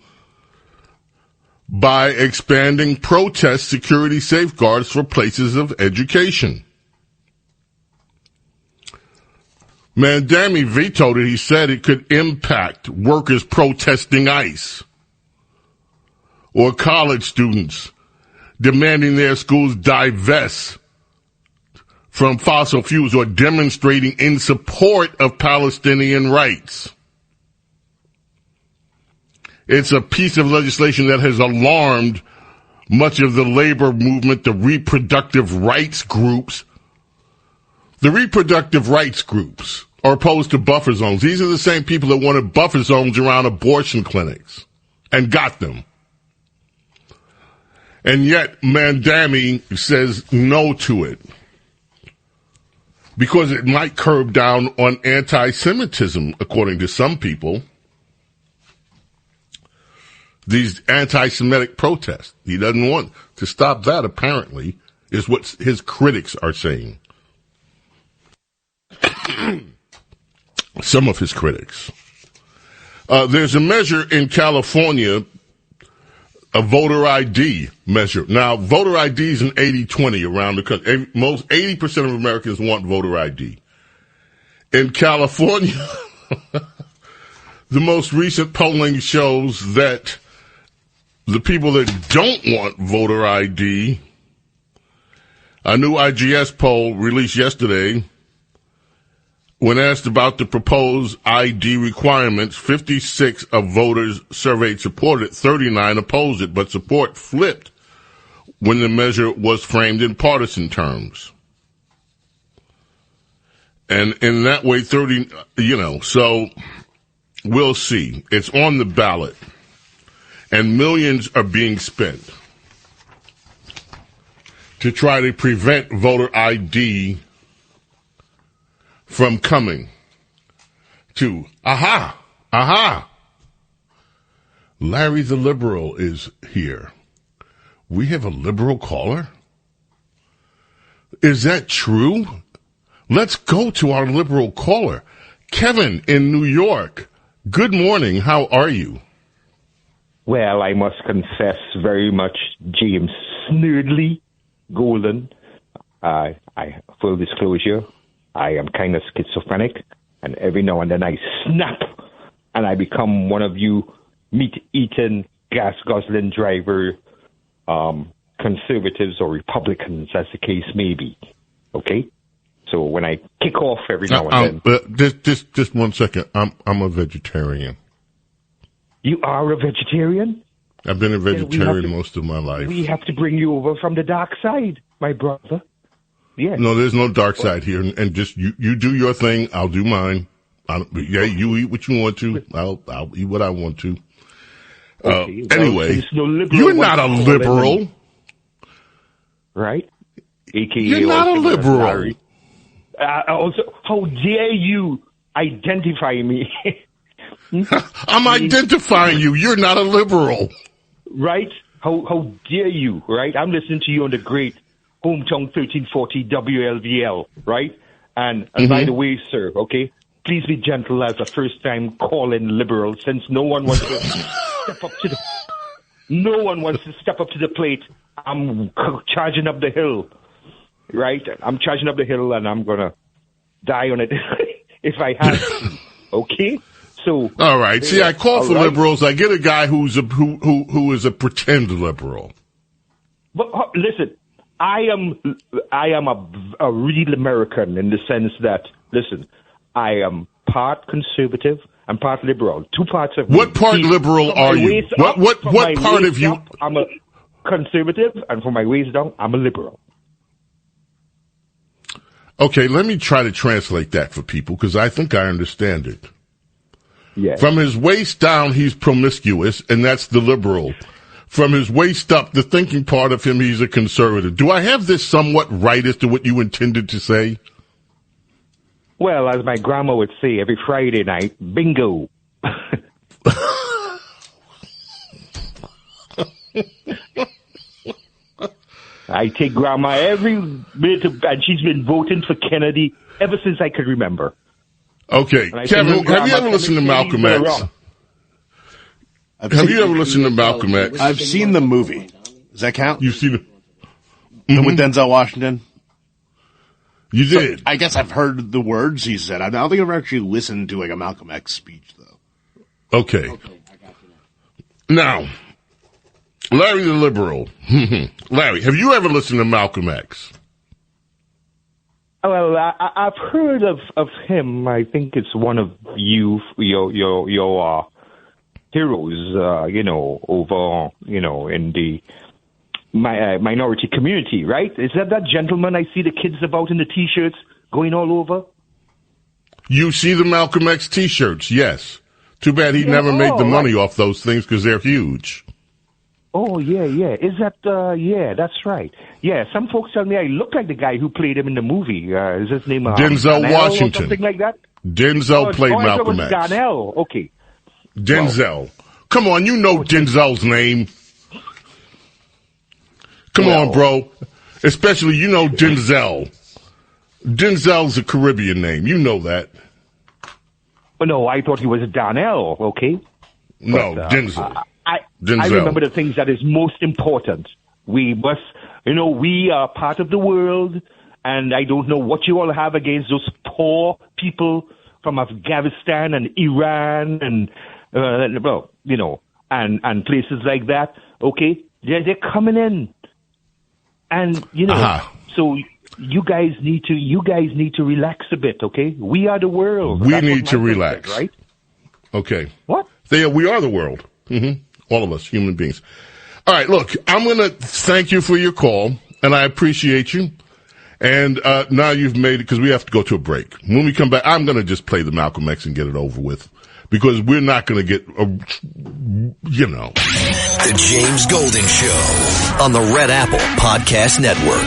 by expanding protest security safeguards for places of education. Mandami vetoed it. He said it could impact workers protesting ICE or college students demanding their schools divest from fossil fuels or demonstrating in support of Palestinian rights. It's a piece of legislation that has alarmed much of the labor movement, the reproductive rights groups. The reproductive rights groups are opposed to buffer zones. These are the same people that wanted buffer zones around abortion clinics and got them. And yet Mandami says no to it because it might curb down on anti-Semitism, according to some people. These anti-Semitic protests. He doesn't want to stop that, apparently, is what his critics are saying. Some of his critics. There's a measure in California, a voter ID measure. Now, voter ID is an 80-20 around the country. Most 80% of Americans want voter ID. In California, the most recent polling shows that the people that don't want voter ID, a new IGS poll released yesterday, when asked about the proposed ID requirements, 56 of voters surveyed supported it, 39 opposed it, but support flipped when the measure was framed in partisan terms. And in that way, so we'll see. It's on the ballot. And millions are being spent to try to prevent voter ID from coming to, Larry the Liberal is here. We have a liberal caller? Is that true? Let's go to our liberal caller. Kevin in New York. Good morning. How are you? Well, I must confess very much, James Snerdley Golden. Full disclosure, I am kind of schizophrenic, and every now and then I snap, and I become one of you meat-eating, gas-guzzling driver conservatives or Republicans, as the case may be. Okay? So when I kick off every now and then... Just 1 second. I'm a vegetarian. You are a vegetarian? I've been a vegetarian most of my life. We have to bring you over from the dark side, my brother. Yes. No, there's no dark side here. And just you do your thing, I'll do mine. You eat what you want to. I'll eat what I want to. Okay, anyway, you're not a liberal. Right? AKA you're not a liberal. Also, how dare you identify me? I'm identifying you. You're not a liberal. Right? How dare you, right? I'm listening to you on the great Hometown 1340 WLVL, right? And by the way, sir, okay, please be gentle as a first-time call-in liberal, since no one wants to step up to the plate. I'm charging up the hill, right? I'm charging up the hill, and I'm gonna die on it if I have to. Okay. So, all right. See, I call for liberals. I get a guy who is a pretend liberal. But listen, I am a real American in the sense that, listen, I am part conservative I'm part liberal. Two parts of what me. part liberal are you? What part of you? Up, I'm a conservative, and from my waist down, I'm a liberal. Okay, let me try to translate that for people because I think I understand it. Yeah. From his waist down, he's promiscuous, and that's the liberal. From his waist up, the thinking part of him, he's a conservative. Do I have this somewhat right as to what you intended to say? Well, as my grandma would say every Friday night, bingo. I take grandma every minute, and she's been voting for Kennedy ever since I could remember. Okay, Kevin, have you ever listened to Malcolm X? Have you ever listened to Malcolm X? I've seen the movie. Does that count? You've seen it? With Denzel Washington? You did? I guess I've heard the words he said. I don't think I've ever actually listened to like a Malcolm X speech, though. Okay. Now, Larry the Liberal. Larry, have you ever listened to Malcolm X? Well, I've heard of him. I think it's one of your heroes, over, in the minority community, right? Is that gentleman I see the kids about in the T-shirts going all over? You see the Malcolm X T-shirts, yes. Too bad he never made the money off those things because they're huge. Oh, yeah. Is that, yeah, that's right. Yeah, some folks tell me I look like the guy who played him in the movie. Is his name Denzel Washington. Or something like that? Denzel played Malcolm X. Darnell, okay. Denzel. Well, come on, you know Denzel's name. Come on, bro. Especially, you know Denzel. Denzel's a Caribbean name. You know that. Well, no, I thought he was Darnell, okay? No, Denzel. I remember the things that is most important. We must, we are part of the world, and I don't know what you all have against those poor people from Afghanistan and Iran and, and places like that, okay? They're coming in. And, so you guys need to relax a bit, okay? We are the world. We need to relax. Said, right? Okay. What? We are the world. Mm-hmm. All of us, human beings. All right, look, I'm going to thank you for your call, and I appreciate you. And now you've made it, because we have to go to a break. When we come back, I'm going to just play the Malcolm X and get it over with, because we're not going to get, The James Golden Show on the Red Apple Podcast Network.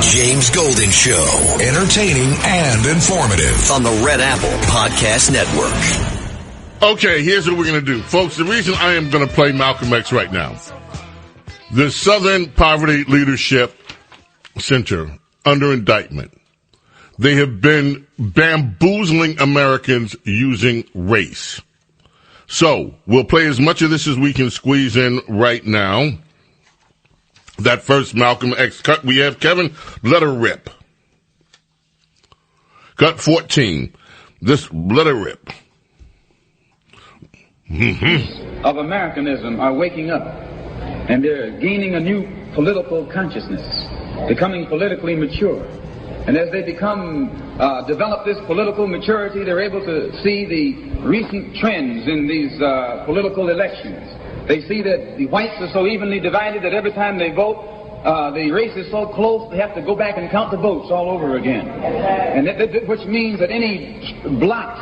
James Golden Show, entertaining and informative on the Red Apple Podcast Network. Okay, here's what we're going to do. Folks, the reason I am going to play Malcolm X right now, the Southern Poverty Leadership Center under indictment. They have been bamboozling Americans using race. So, we'll play as much of this as we can squeeze in right now. That first Malcolm X cut, we have Kevin, let her rip. Cut 14. This, let her rip. Mm-hmm. Of Americanism are waking up, and they're gaining a new political consciousness, becoming politically mature. And as they develop this political maturity, they're able to see the recent trends in these political elections. They see that the whites are so evenly divided that every time they vote, the race is so close, they have to go back and count the votes all over again. And which means that any block,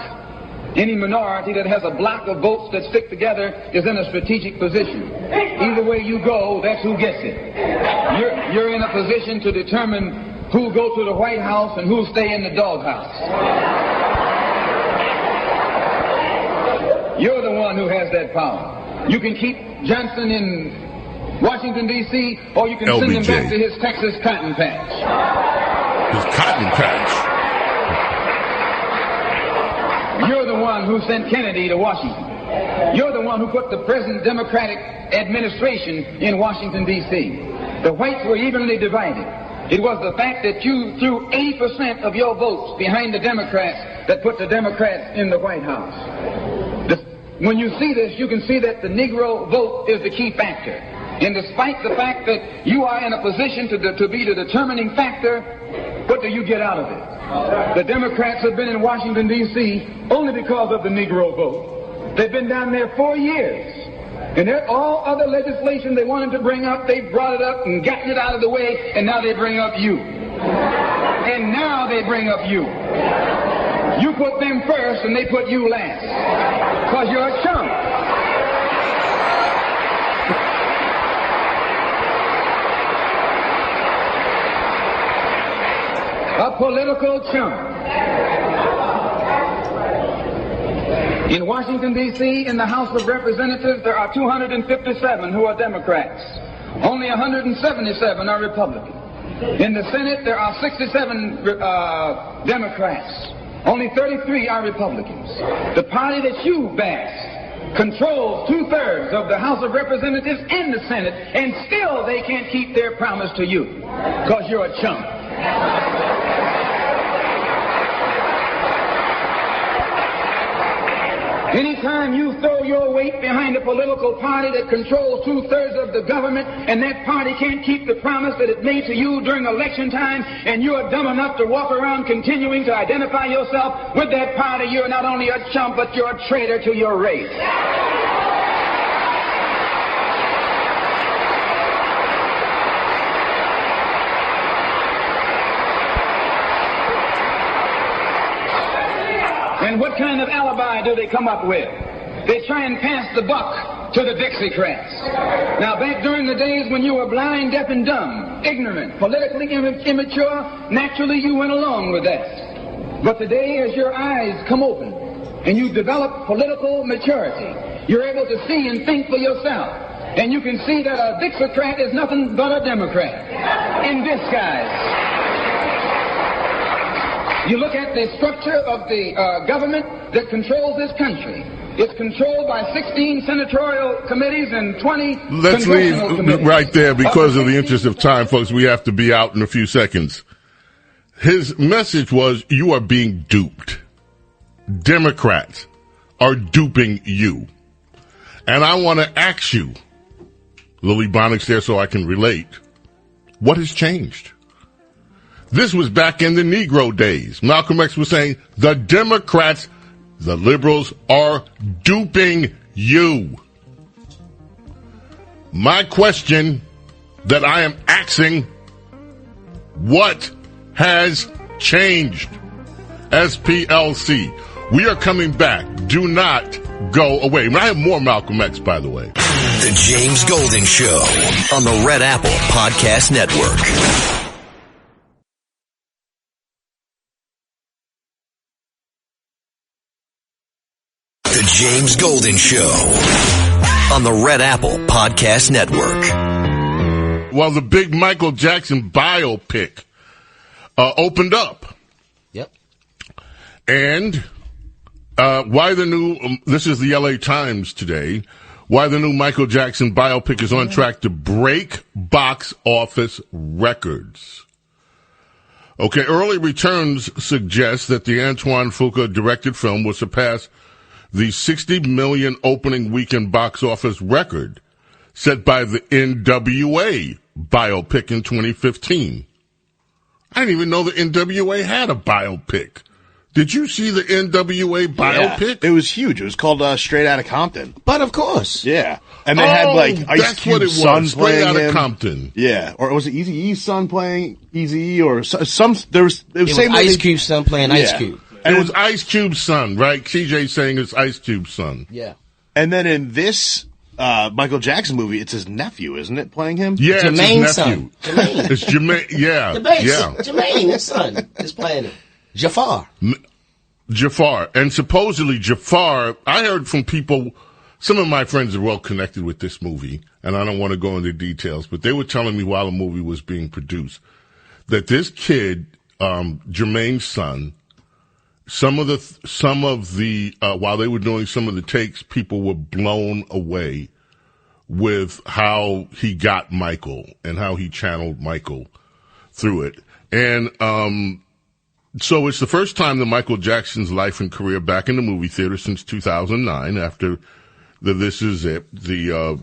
any minority that has a block of votes that stick together is in a strategic position. Either way you go, that's who gets it. You're in a position to determine who'll go to the White House and who'll stay in the doghouse. You're the one who has that power. You can keep Johnson in Washington, D.C., or you can send him back to his Texas cotton patch. His cotton patch. You're the one who sent Kennedy to Washington. You're the one who put the present Democratic administration in Washington, D.C. The whites were evenly divided. It was the fact that you threw 80% of your votes behind the Democrats that put the Democrats in the White House. When you see this, you can see that the Negro vote is the key factor. And despite the fact that you are in a position to be the determining factor, what do you get out of it? The Democrats have been in Washington, D.C. only because of the Negro vote. They've been down there 4 years. And all other legislation they wanted to bring up, they brought it up and gotten it out of the way, and now they bring up you. And now they bring up you. You put them first, and they put you last. Because you're a chump. A political chump. In Washington, D.C., in the House of Representatives, there are 257 who are Democrats. Only 177 are Republicans. In the Senate, there are 67 Democrats. Only 33 are Republicans. The party that you bash controls 2/3 of the House of Representatives and the Senate, and still they can't keep their promise to you, because you're a chump. Anytime you throw your weight behind a political party that controls 2/3 of the government, and that party can't keep the promise that it made to you during election time, and you're dumb enough to walk around continuing to identify yourself with that party, you're not only a chump, but you're a traitor to your race. And what kind of alibi do they come up with? They try and pass the buck to the Dixiecrats. Now, back during the days when you were blind, deaf, and dumb, ignorant, politically immature, naturally you went along with that. But today, as your eyes come open and you develop political maturity, you're able to see and think for yourself. And you can see that a Dixiecrat is nothing but a Democrat in disguise. You look at the structure of the government that controls this country. It's controlled by 16 senatorial committees and 20 Let's congressional committees. right there because of the interest of time, folks. We have to be out in a few seconds. His message was, you are being duped. Democrats are duping you. And I want to ask you, Lily Bonnick's there so I can relate, what has changed? This was back in the Negro days. Malcolm X was saying, the Democrats, the liberals, are duping you. My question that I am asking, what has changed? SPLC. We are coming back. Do not go away. I have more Malcolm X, by the way. The James Golden Show on the Red Apple Podcast Network. The James Golden Show on the Red Apple Podcast Network. Well, the big Michael Jackson biopic opened up. Yep. And why the new, this is the LA Times today, why the new Michael Jackson biopic is on track to break box office records. Okay, early returns suggest that the Antoine Fuqua directed film will surpass the 60 million opening weekend box office record set by the NWA biopic in 2015. I didn't even know the NWA had a biopic. Did you see the NWA biopic? Yeah, it was huge. It was called Straight Outta Compton. But of course. Yeah. And they had like Ice Cube's son Straight playing Outta him. Compton. Yeah. Or was it Eazy-E's son playing Eazy-E or some it was Ice Cube's son playing Ice Cube. And it was Ice Cube's son, right? CJ saying it's Ice Cube's son. Yeah. And then in this Michael Jackson movie, it's his nephew, isn't it, playing him? Yeah, Jermaine's it's his nephew. son. Jermaine. It's Jermaine, yeah. Jermaine, his son, is playing it. Jafar. Jafar. And supposedly Jafar, I heard from people, some of my friends are well connected with this movie, and I don't want to go into details, but they were telling me while the movie was being produced that this kid, Jermaine's son, some of the while they were doing some of the takes, people were blown away with how he got Michael and how he channeled Michael through it. And so it's the first time that Michael Jackson's life and career back in the movie theater since 2009 after the This Is It, the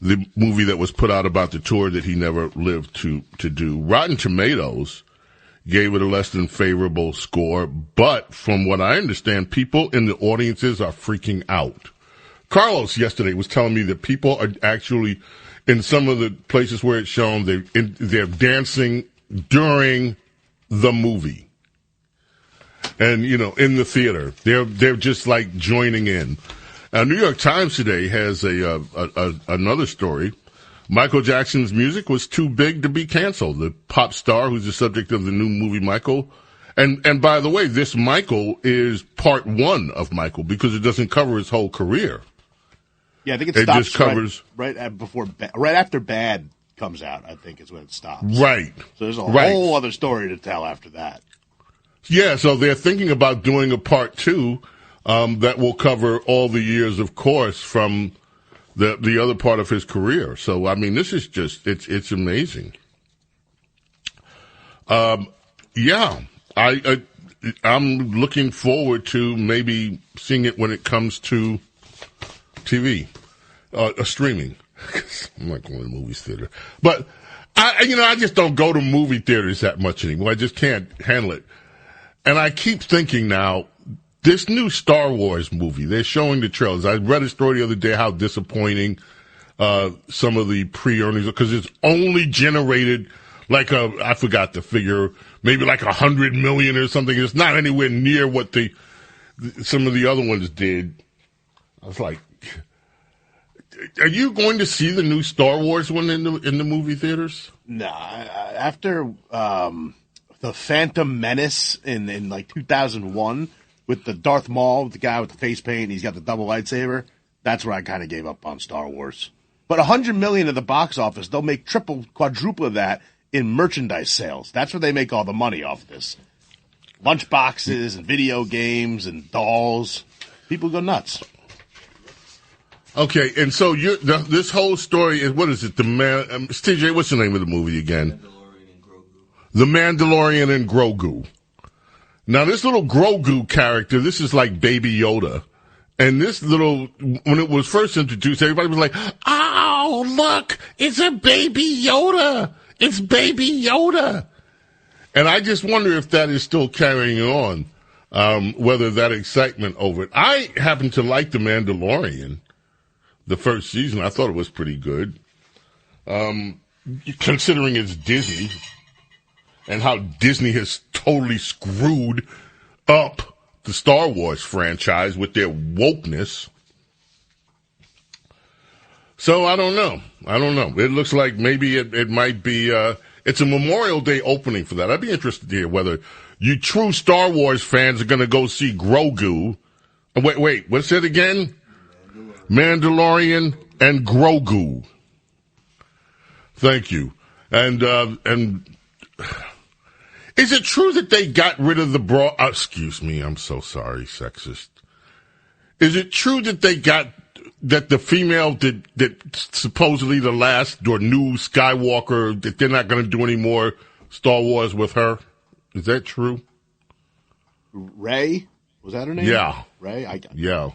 the movie that was put out about the tour that he never lived to do. Rotten Tomatoes gave it a less than favorable score, but from what I understand, people in the audiences are freaking out. Carlos yesterday was telling me that people are actually, in some of the places where it's shown, they're dancing during the movie. And, you know, in the theater, they're just like joining in. New York Times today has another story. Michael Jackson's music was too big to be canceled. The pop star, who's the subject of the new movie Michael, and by the way, this Michael is part one of Michael because it doesn't cover his whole career. Yeah, I think it stops just covers right after Bad comes out. I think is when it stops. Right. So there's a whole other story to tell after that. Yeah, so they're thinking about doing a part two that will cover all the years, of course, from the other part of his career. So, I mean, this is just, it's amazing. Yeah, I'm looking forward to maybe seeing it when it comes to TV, streaming. I'm not going to the movie theater. But, I just don't go to movie theaters that much anymore. I just can't handle it. And I keep thinking now, this new Star Wars movie, they're showing the trailers. I read a story the other day how disappointing some of the pre-earnings are, because it's only generated like I forgot the figure, maybe like 100 million or something. It's not anywhere near what some of the other ones did. I was like, are you going to see the new Star Wars one in the movie theaters? No, after the Phantom Menace in like 2001 with the Darth Maul, the guy with the face paint, he's got the double lightsaber. That's where I kind of gave up on Star Wars. But 100 million at the box office, they'll make triple, quadruple of that in merchandise sales. That's where they make all the money off this. Lunch boxes and video games and dolls. People go nuts. Okay, and so this whole story is, what is it? TJ, what's the name of the movie again? The Mandalorian and Grogu. Now, this little Grogu character, this is like Baby Yoda. And this when it was first introduced, everybody was like, oh, look, it's a Baby Yoda. It's Baby Yoda. And I just wonder if that is still carrying on, whether that excitement over it. I happen to like The Mandalorian, the first season. I thought it was pretty good. Considering it's Disney. And how Disney has totally screwed up the Star Wars franchise with their wokeness. So I don't know. It looks like maybe it might be, it's a Memorial Day opening for that. I'd be interested to hear whether you true Star Wars fans are going to go see Grogu. Wait, what's it again? Mandalorian and Grogu. Thank you. And is it true that they got rid of the excuse me, I'm so sorry, sexist. Is it true that that the female that supposedly the last or new Skywalker, that they're not going to do any more Star Wars with her? Is that true? Rey? Was that her name? Yeah. Rey? Yeah.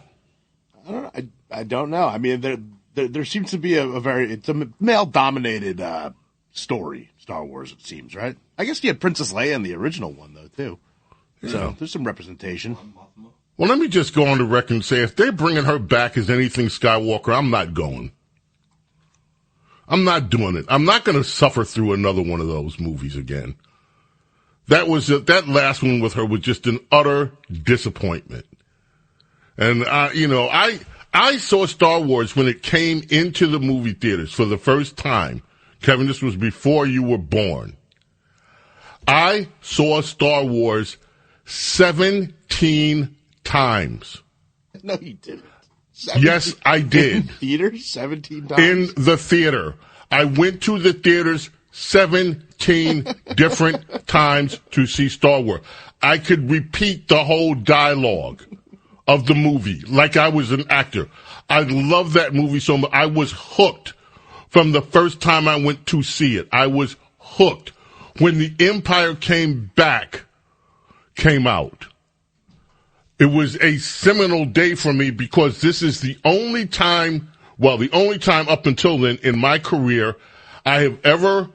I don't know. I mean, there seems to be it's a male-dominated story, Star Wars, it seems, right? I guess you had Princess Leia in the original one, though, too. Yeah. So there's some representation. Well, let me just go on the record and say, if they're bringing her back as anything Skywalker, I'm not going. I'm not doing it. I'm not going to suffer through another one of those movies again. That last one with her was just an utter disappointment. And, I saw Star Wars when it came into the movie theaters for the first time. Kevin, this was before you were born. I saw Star Wars 17 times. No, you didn't. Yes, I did. In theaters? 17 times? In the theater. I went to the theaters 17 different times to see Star Wars. I could repeat the whole dialogue of the movie like I was an actor. I love that movie so much. I was hooked from the first time I went to see it. I was hooked. When The Empire came out, it was a seminal day for me because this is the only time the only time up until then in my career I have ever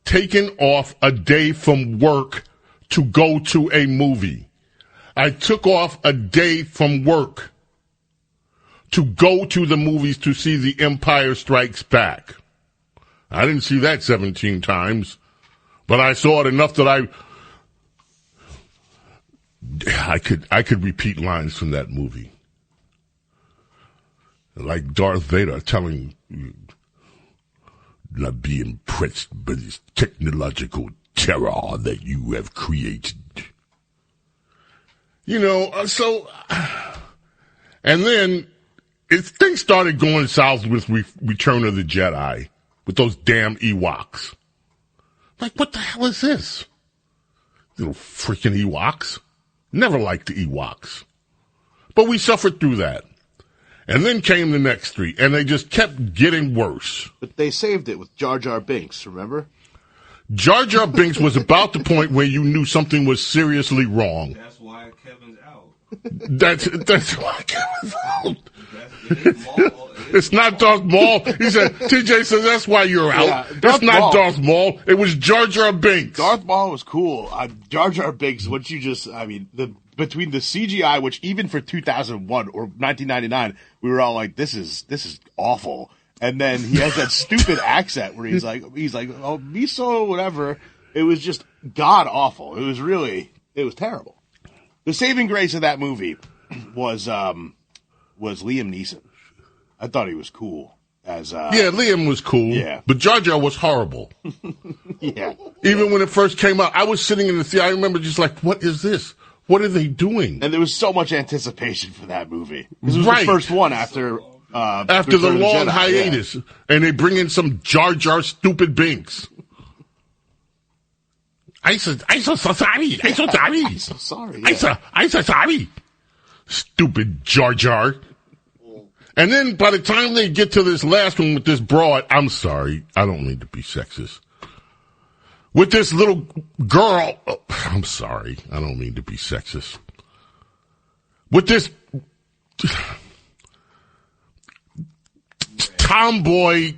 taken off a day from work to go to a movie. I took off a day from work to go to the movies to see The Empire Strikes Back. I didn't see that 17 times, but I saw it enough that I could repeat lines from that movie. Like Darth Vader telling you, not be impressed by this technological terror that you have created. And then things started going south with Return of the Jedi, with those damn Ewoks. Like, what the hell is this? Little freaking Ewoks. Never liked the Ewoks. But we suffered through that. And then came the next three, and they just kept getting worse. But they saved it with Jar Jar Binks, remember? Jar Jar Binks was about the point where you knew something was seriously wrong. That's why Kevin's out. That's why Kevin's out. It's not Darth Maul. He said, TJ says that's why you're out. Yeah, that's not Darth Maul. It was Jar Jar Binks. Darth Maul was cool. Jar Jar Binks, between the CGI, which even for 2001 or 1999, we were all like, this is awful. And then he has that stupid accent where he's like, oh, miso, whatever. It was just god awful. It was terrible. The saving grace of that movie was Liam Neeson. I thought he was cool Liam was cool. Yeah. But Jar Jar was horrible. Yeah. Even when it first came out, I was sitting in the theater. I remember just like, what is this? What are they doing? And there was so much anticipation for that movie. Because it was the first one after the long hiatus. Yeah. And they bring in some Jar Jar stupid Binks. I'm so sorry. Stupid Jar Jar. And then by the time they get to this last one with this broad, I'm sorry, I don't mean to be sexist. With this little girl, I'm sorry, I don't mean to be sexist. With this tomboy,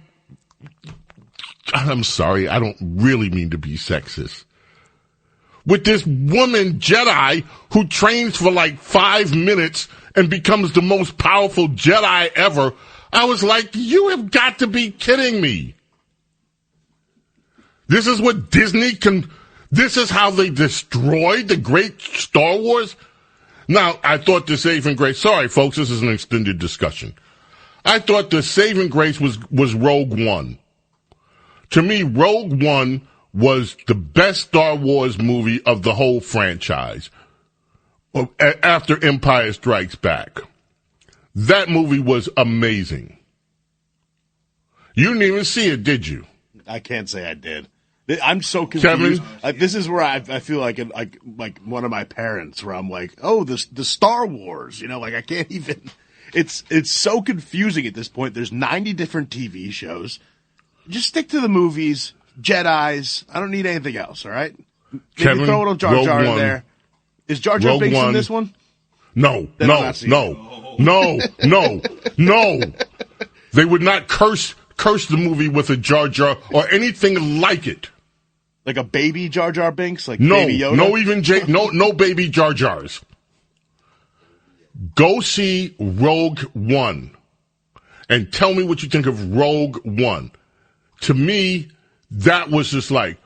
I'm sorry, I don't really mean to be sexist. With this woman Jedi who trains for like 5 minutes and becomes the most powerful Jedi ever, I was like, you have got to be kidding me. This is what Disney this is how they destroyed the great Star Wars? Now, I thought the saving grace, sorry folks, this is an extended discussion. I thought the saving grace was Rogue One. To me, Rogue One was the best Star Wars movie of the whole franchise after Empire Strikes Back. That movie was amazing. You didn't even see it, did you? I can't say I did. I'm so confused. Kevin? This is where I feel like one of my parents, where I'm like, oh, the Star Wars, I can't even. It's so confusing at this point. There's 90 different TV shows. Just stick to the movies, Jedis. I don't need anything else. All right, Kevin, throw a little Jar Jar in there. Is Jar Jar Binks in this one? No. They would not curse the movie with a Jar Jar or anything like it. Like a baby Jar Jar Binks? Like no, Baby Yoda? No baby Jar Jars. Go see Rogue One and tell me what you think of Rogue One. To me, that was just like,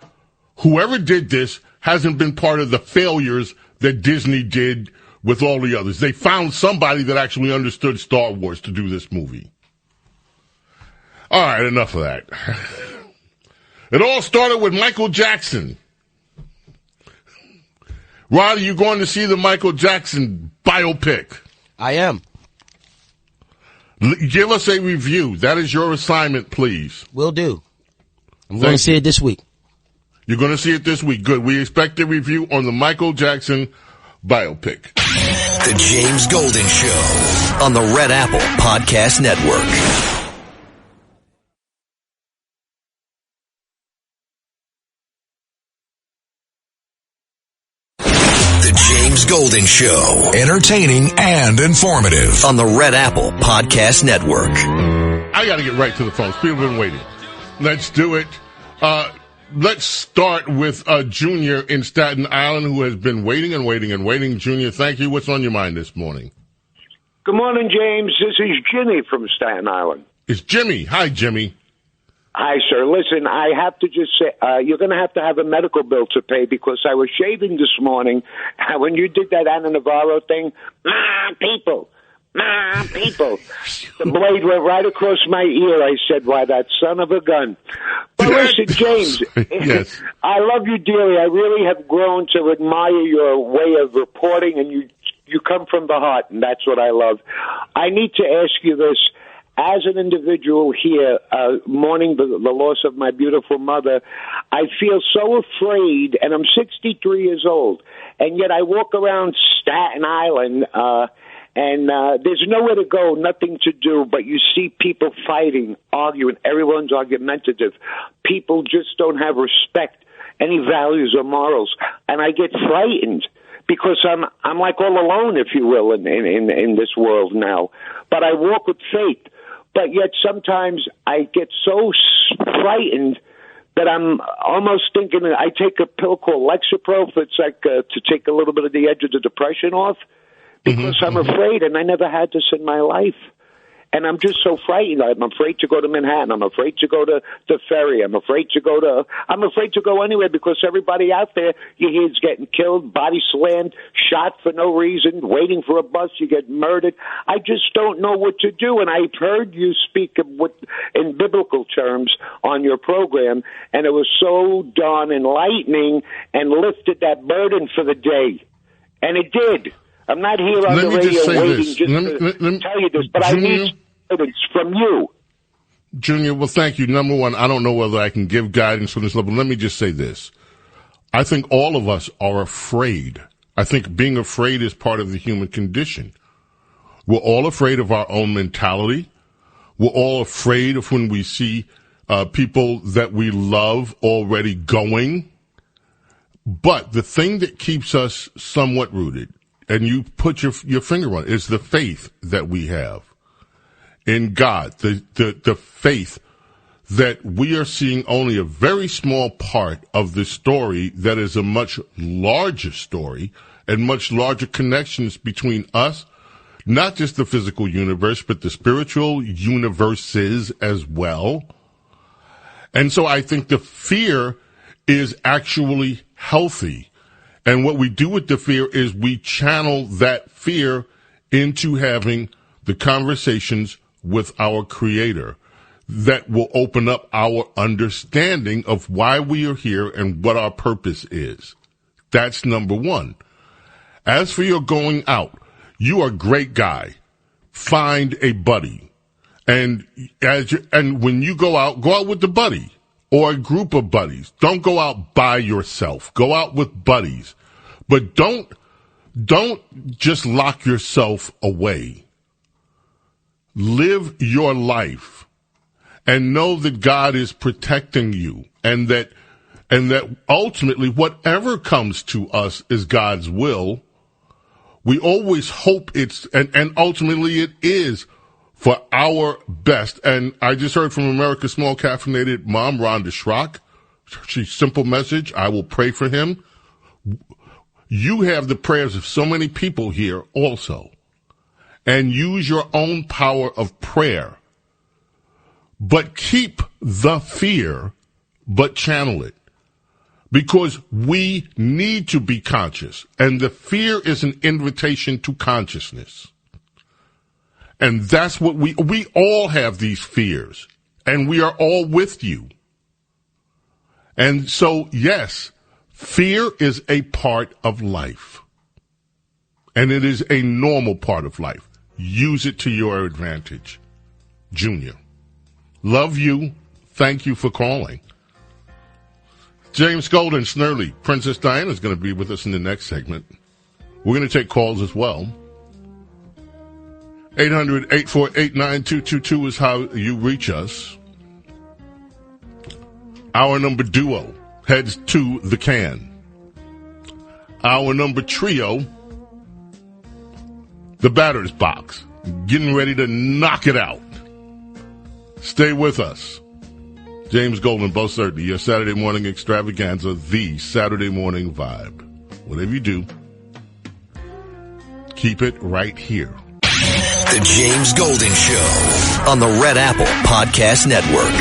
whoever did this hasn't been part of the failures that Disney did with all the others. They found somebody that actually understood Star Wars to do this movie. All right, enough of that. It all started with Michael Jackson. Rod, are you going to see the Michael Jackson biopic? I am. Give us a review. That is your assignment, please. Will do. I'm going to see it this week. You're going to see it this week. Good. We expect a review on the Michael Jackson biopic. The James Golden Show on the Red Apple Podcast Network. James Golden Show. Entertaining and informative on the Red Apple Podcast Network. I got to get right to the phones. People have been waiting. Let's do it. Let's start with Junior in Staten Island, who has been waiting and waiting and waiting. Junior, thank you. What's on your mind this morning? Good morning, James. This is Jimmy from Staten Island. It's Jimmy. Hi, Jimmy. Hi, sir. Listen, I have to just say, you're going to have a medical bill to pay because I was shaving this morning. When you did that Anna Navarro thing, people. The blade went right across my ear. I said, why, that son of a gun. But listen, James, yes. I love you dearly. I really have grown to admire your way of reporting, and you come from the heart, and that's what I love. I need to ask you this. As an individual here, mourning the loss of my beautiful mother, I feel so afraid, and I'm 63 years old, and yet I walk around Staten Island, and there's nowhere to go, nothing to do, but you see people fighting, arguing. Everyone's argumentative. People just don't have respect, any values or morals, and I get frightened because I'm like all alone, if you will, in this world now. But I walk with faith. But yet sometimes I get so frightened that I'm almost thinking that I take a pill called Lexapro. It's like to take a little bit of the edge of the depression off because I'm afraid, and I never had this in my life. And I'm just so frightened. I'm afraid to go to Manhattan. I'm afraid to go to the ferry. I'm afraid to go anywhere because everybody out there you hear is getting killed, body slammed, shot for no reason, waiting for a bus, you get murdered. I just don't know what to do. And I've heard you speak in biblical terms on your program, and it was so darn enlightening and lifted that burden for the day. And it did. I'm not here on the radio waiting to tell you this, but I need evidence from you. Junior, well, thank you. Number one, I don't know whether I can give guidance from this level. Let me just say this. I think all of us are afraid. I think being afraid is part of the human condition. We're all afraid of our own mentality. We're all afraid of when we see people that we love already going. But the thing that keeps us somewhat rooted, and you put your finger on it, is the faith that we have in God, the faith that we are seeing only a very small part of the story that is a much larger story and much larger connections between us, not just the physical universe, but the spiritual universes as well. And so I think the fear is actually healthy. And what we do with the fear is we channel that fear into having the conversations with our Creator that will open up our understanding of why we are here and what our purpose is. That's number one. As for your going out, you are a great guy. Find a buddy. And when you go out with the buddy or a group of buddies. Don't go out by yourself. Go out with buddies. But don't just lock yourself away. Live your life and know that God is protecting you and that ultimately whatever comes to us is God's will. We always hope and ultimately it is for our best. And I just heard from America's Small Caffeinated Mom, Rhonda Schrock. She's simple message. I will pray for him. You have the prayers of so many people here also. And use your own power of prayer. But keep the fear, but channel it. Because we need to be conscious. And the fear is an invitation to consciousness. And that's what we all have these fears. And we are all with you. And so, yes, fear is a part of life. And it is a normal part of life. Use it to your advantage. Junior. Love you. Thank you for calling. James Golden, Snerdley. Princess Diana is going to be with us in the next segment. We're going to take calls as well. 800-848-9222 is how you reach us. Our number duo heads to the can. Our number trio, the batter's box, getting ready to knock it out. Stay with us. James Golden, Bo Snerdley, your Saturday morning extravaganza, the Saturday morning vibe. Whatever you do, keep it right here. The James Golden Show on the Red Apple Podcast Network.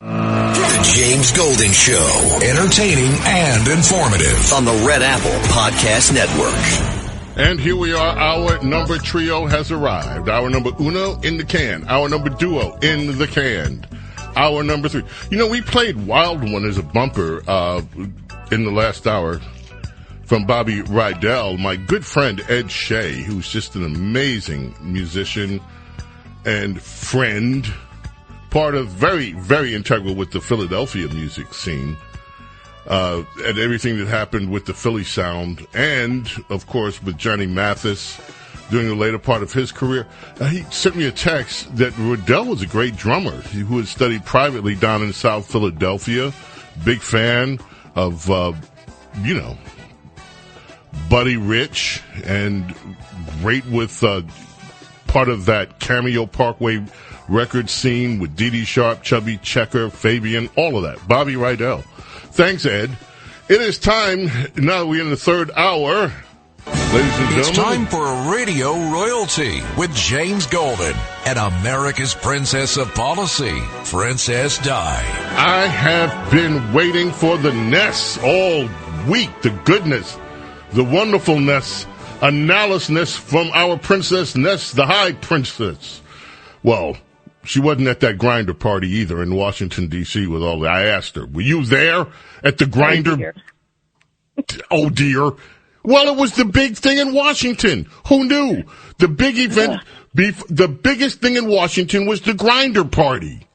The James Golden Show, entertaining and informative on the Red Apple Podcast Network. And here we are. Our number trio has arrived. Our number uno in the can. Our number duo in the can. Our number three. You know, we played Wild One as a bumper in the last hour from Bobby Rydell. My good friend Ed Shea, who's just an amazing musician and friend, part of very, very integral with the Philadelphia music scene. And everything that happened with the Philly sound, and of course with Johnny Mathis during the later part of his career. He sent me a text that Rydell was a great drummer who had studied privately down in South Philadelphia. Big fan of, Buddy Rich, and great with part of that Cameo Parkway record scene with Dee Dee Sharp, Chubby Checker, Fabian, all of that. Bobby Rydell. Thanks, Ed. It is time, now that we're in the third hour, ladies and gentlemen. It's time for Radio Royalty with James Golden and America's Princess of Policy, Princess Di. I have been waiting for the Ness all week, the goodness, the wonderfulness, analysis from our Princess Ness, the High Princess. Well, she wasn't at that Grindr party either in Washington, D.C. with all that. I asked her, were you there at the Grindr? Oh, dear. Well, it was the big thing in Washington. Who knew? The big event, the biggest thing in Washington was the Grindr party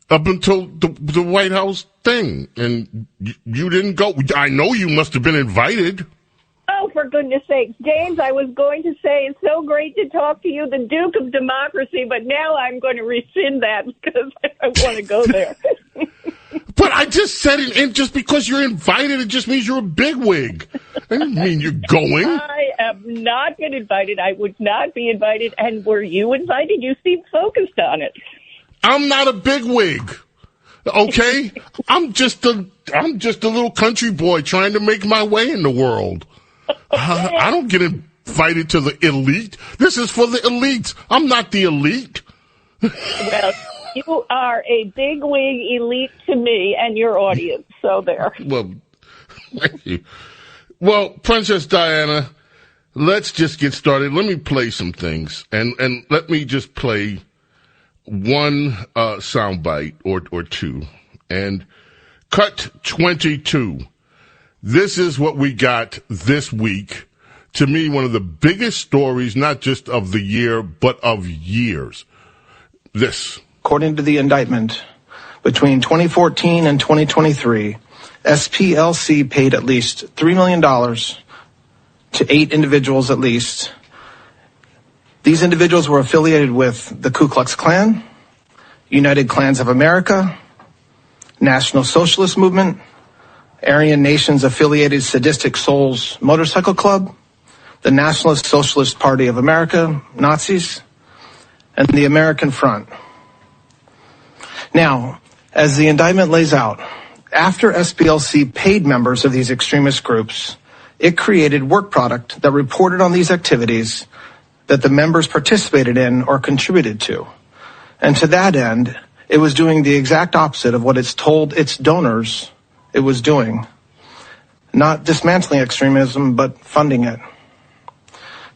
up until the White House thing. And you didn't go. I know you must have been invited. Oh, for goodness sakes. James, I was going to say it's so great to talk to you, the Duke of Democracy, but now I'm going to rescind that because I don't want to go there. But I just said it, and just because you're invited, it just means you're a bigwig. I didn't mean you're going. I have not been invited. I would not be invited. And were you invited? You seem focused on it. I'm not a bigwig. Okay? I'm just a little country boy trying to make my way in the world. I don't get invited to the elite. This is for the elites. I'm not the elite. Well, you are a bigwig elite to me and your audience, so there. Well, thank you. Well, Princess Diana, let's just get started. Let me play some things, and let me just play one soundbite or two. And cut 22. This is what we got this week. To me, one of the biggest stories, not just of the year, but of years. This. According to the indictment, between 2014 and 2023, SPLC paid at least $3 million to 8 individuals at least. These individuals were affiliated with the Ku Klux Klan, United Klans of America, National Socialist Movement, Aryan Nations Affiliated Sadistic Souls Motorcycle Club, the Nationalist Socialist Party of America, Nazis, and the American Front. Now, as the indictment lays out, after SPLC paid members of these extremist groups, it created work product that reported on these activities that the members participated in or contributed to. And to that end, it was doing the exact opposite of what it's told its donors it was doing. Not dismantling extremism, but funding it.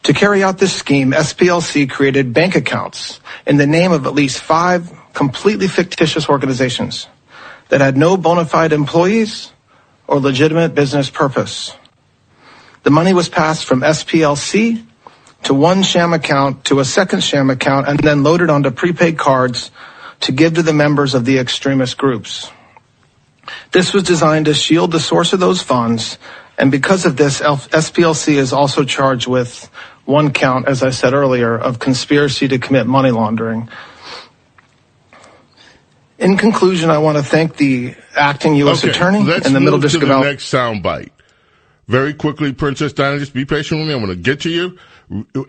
To carry out this scheme, SPLC created bank accounts in the name of at least 5 completely fictitious organizations that had no bona fide employees or legitimate business purpose. The money was passed from SPLC to one sham account to a second sham account and then loaded onto prepaid cards to give to the members of the extremist groups. This was designed to shield the source of those funds, and because of this, SPLC is also charged with one count, as I said earlier, of conspiracy to commit money laundering. In conclusion, I want to thank the acting U.S. Attorney and the Middle District of Alabama. Next soundbite. Very quickly, Princess Diana, just be patient with me. I'm going to get to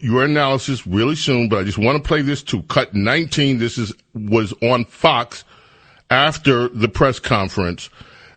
your analysis really soon, but I just want to play this to cut 19. This was on Fox after the press conference.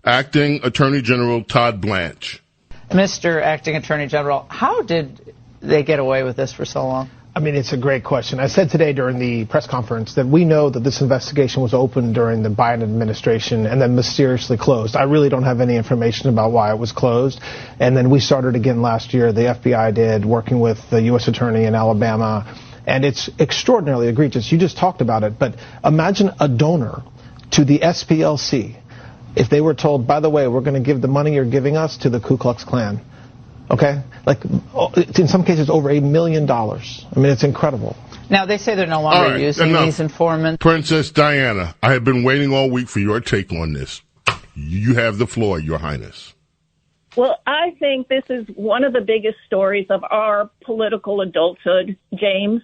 Acting Attorney General Todd Blanche. Mr. Acting Attorney General, how did they get away with this for so long? I mean, it's a great question. I said today during the press conference that we know that this investigation was opened during the Biden administration and then mysteriously closed. I really don't have any information about why it was closed. And then we started again last year, the FBI did, working with the U.S. Attorney in Alabama. And it's extraordinarily egregious. You just talked about it. But imagine a donor to the SPLC if they were told, by the way, we're going to give the money you're giving us to the Ku Klux Klan. Okay? Like, in some cases, over $1 million. I mean, it's incredible. Now, they say they're no longer using these informants. Princess Diana, I have been waiting all week for your take on this. You have the floor, Your Highness. Well, I think this is one of the biggest stories of our political adulthood, James.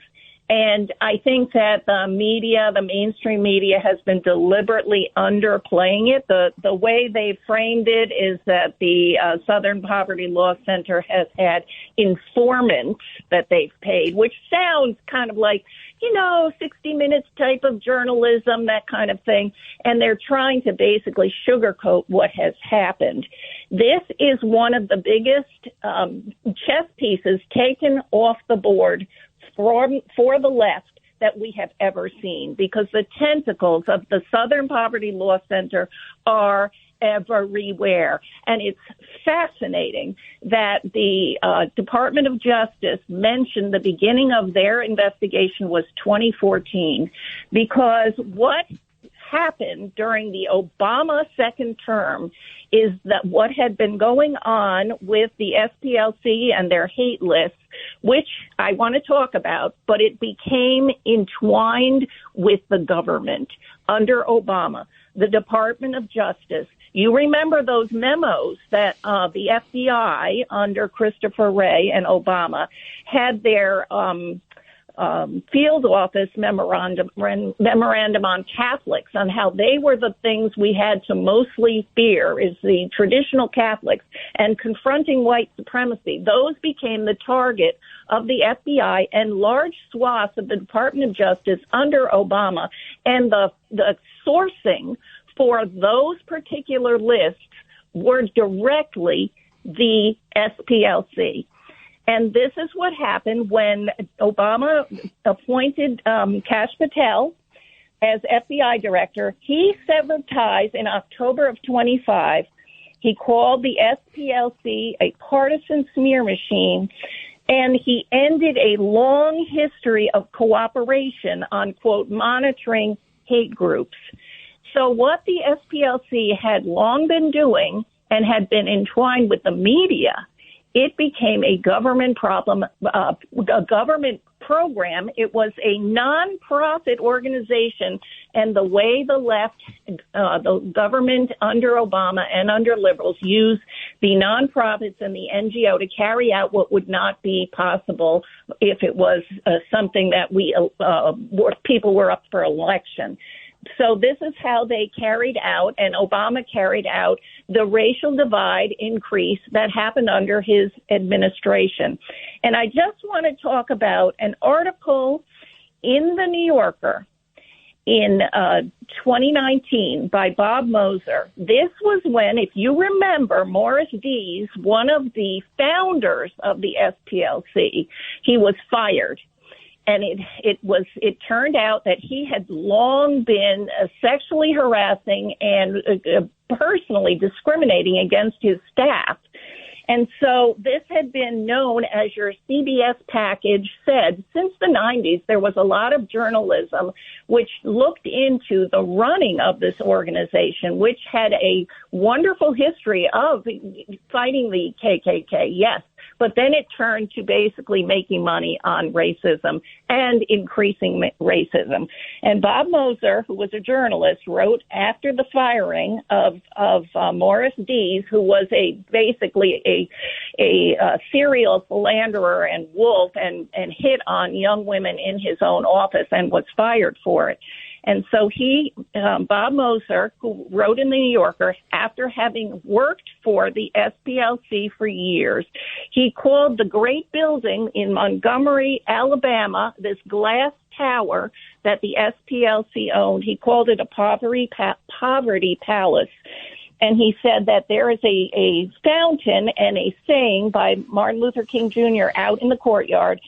And I think that the media, the mainstream media, has been deliberately underplaying it. The way they framed it is that the Southern Poverty Law Center has had informants that they've paid, which sounds kind of like, 60 Minutes type of journalism, that kind of thing. And they're trying to basically sugarcoat what has happened. This is one of the biggest chess pieces taken off the board for the left that we have ever seen, because the tentacles of the Southern Poverty Law Center are everywhere. And it's fascinating that the Department of Justice mentioned the beginning of their investigation was 2014, because what happened during the Obama second term is that what had been going on with the SPLC and their hate lists, which I want to talk about, but it became entwined with the government under Obama, the Department of Justice. You remember those memos that the FBI under Christopher Wray and Obama had their field office memorandum on Catholics, on how they were the things we had to mostly fear, is the traditional Catholics, and confronting white supremacy. Those became the target of the FBI and large swaths of the Department of Justice under Obama. And the sourcing for those particular lists were directly the SPLC. And this is what happened when Obama appointed Kash Patel as FBI director. He severed ties in October of 25. He called the SPLC a partisan smear machine, and he ended a long history of cooperation on, quote, monitoring hate groups. So what the SPLC had long been doing and had been entwined with the media, it became a government problem, a government program. It was a nonprofit organization, and the way the left, the government under Obama and under liberals used the nonprofits and the NGO to carry out what would not be possible if it was something that people were up for election. So this is how they carried out, and Obama carried out, the racial divide increase that happened under his administration. And I just want to talk about an article in the New Yorker in 2019 by Bob Moser. This was when, if you remember, Morris Dees, one of the founders of the SPLC, he was fired. And it turned out that he had long been sexually harassing and personally discriminating against his staff. And so this had been known, as your CBS package said, since the 90s. There was a lot of journalism which looked into the running of this organization, which had a wonderful history of fighting the KKK, yes. But then it turned to basically making money on racism and increasing racism. And Bob Moser, who was a journalist, wrote after the firing of Morris Dees, who was basically a serial philanderer and wolf and hit on young women in his own office and was fired for it. And so Bob Moser, who wrote in the New Yorker, after having worked for the SPLC for years, he called the great building in Montgomery, Alabama, this glass tower that the SPLC owned, he called it a poverty palace. And he said that there is a fountain and a saying by Martin Luther King Jr. out in the courtyard.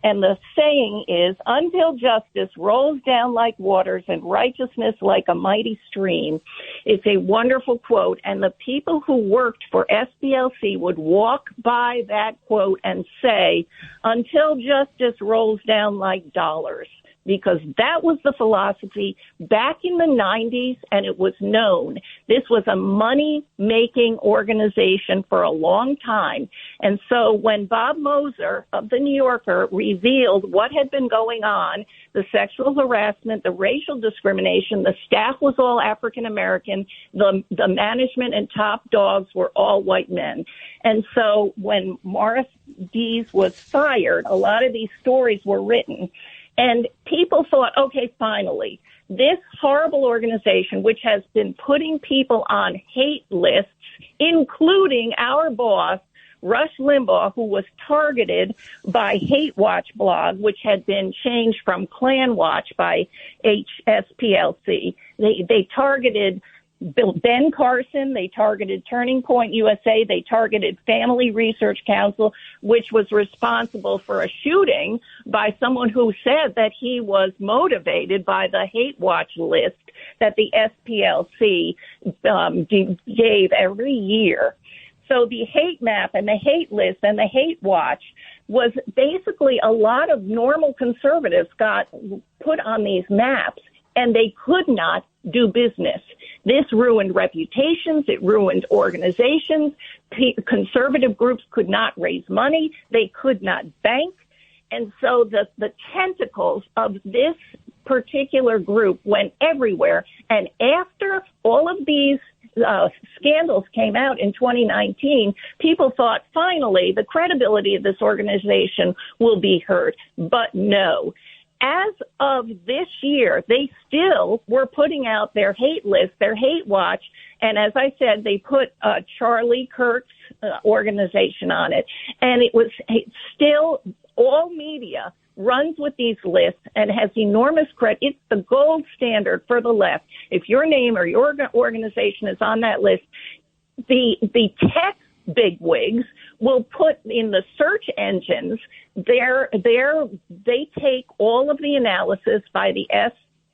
And the saying is, until justice rolls down like waters and righteousness like a mighty stream. It's a wonderful quote. And the people who worked for SPLC would walk by that quote and say, until justice rolls down like dollars. Because that was the philosophy back in the 90s, and it was known. This was a money-making organization for a long time. And so when Bob Moser of the New Yorker revealed what had been going on, the sexual harassment, the racial discrimination, the staff was all African-American, the management and top dogs were all white men. And so when Morris Dees was fired, a lot of these stories were written. And people thought, okay, finally, this horrible organization, which has been putting people on hate lists, including our boss, Rush Limbaugh, who was targeted by Hate Watch blog, which had been changed from Klan Watch by HSPLC. They targeted Ben Carson, they targeted Turning Point USA, they targeted Family Research Council, which was responsible for a shooting by someone who said that he was motivated by the Hate Watch list that the SPLC gave every year. So the hate map and the hate list and the hate watch was basically a lot of normal conservatives got put on these maps, and they could not do business. This ruined reputations. It ruined organizations. Conservative groups could not raise money. They could not bank. And so the tentacles of this particular group went everywhere. And after all of these scandals came out in 2019, people thought, finally, the credibility of this organization will be hurt. But no. As of this year, they still were putting out their hate list, their hate watch. And as I said, they put Charlie Kirk's organization on it. And it's still all media runs with these lists and has enormous credit. It's the gold standard for the left. If your name or your organization is on that list, the tech bigwigs will put in the search engines they take all of the analysis by the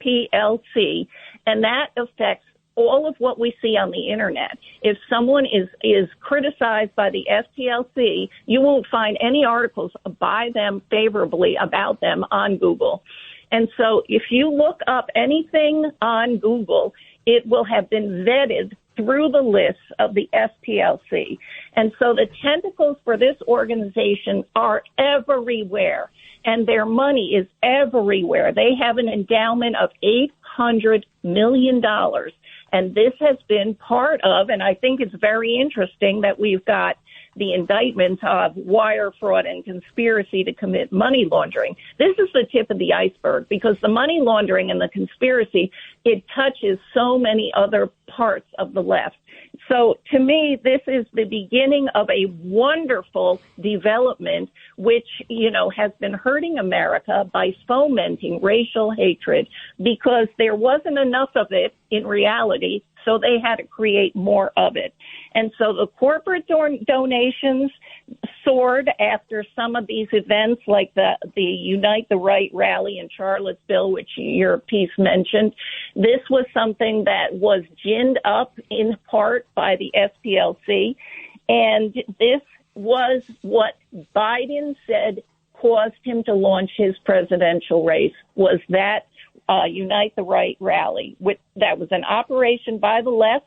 SPLC, and that affects all of what we see on the internet. If someone is criticized by the SPLC, you won't find any articles by them favorably about them on Google. And so if you look up anything on Google, it will have been vetted through the lists of the SPLC. And so the tentacles for this organization are everywhere, and their money is everywhere. They have an endowment of $800 million. And this has been part of, and I think it's very interesting that we've got the indictments of wire fraud and conspiracy to commit money laundering. This is the tip of the iceberg, because the money laundering and the conspiracy, it touches so many other parts of the left. So to me, this is the beginning of a wonderful development, which, has been hurting America by fomenting racial hatred, because there wasn't enough of it in reality. So they had to create more of it. And so the corporate donations soared after some of these events, like the Unite the Right rally in Charlottesville, which your piece mentioned. This was something that was ginned up in part by the SPLC. And this was what Biden said caused him to launch his presidential race, was that Unite the Right rally. That was an operation by the left.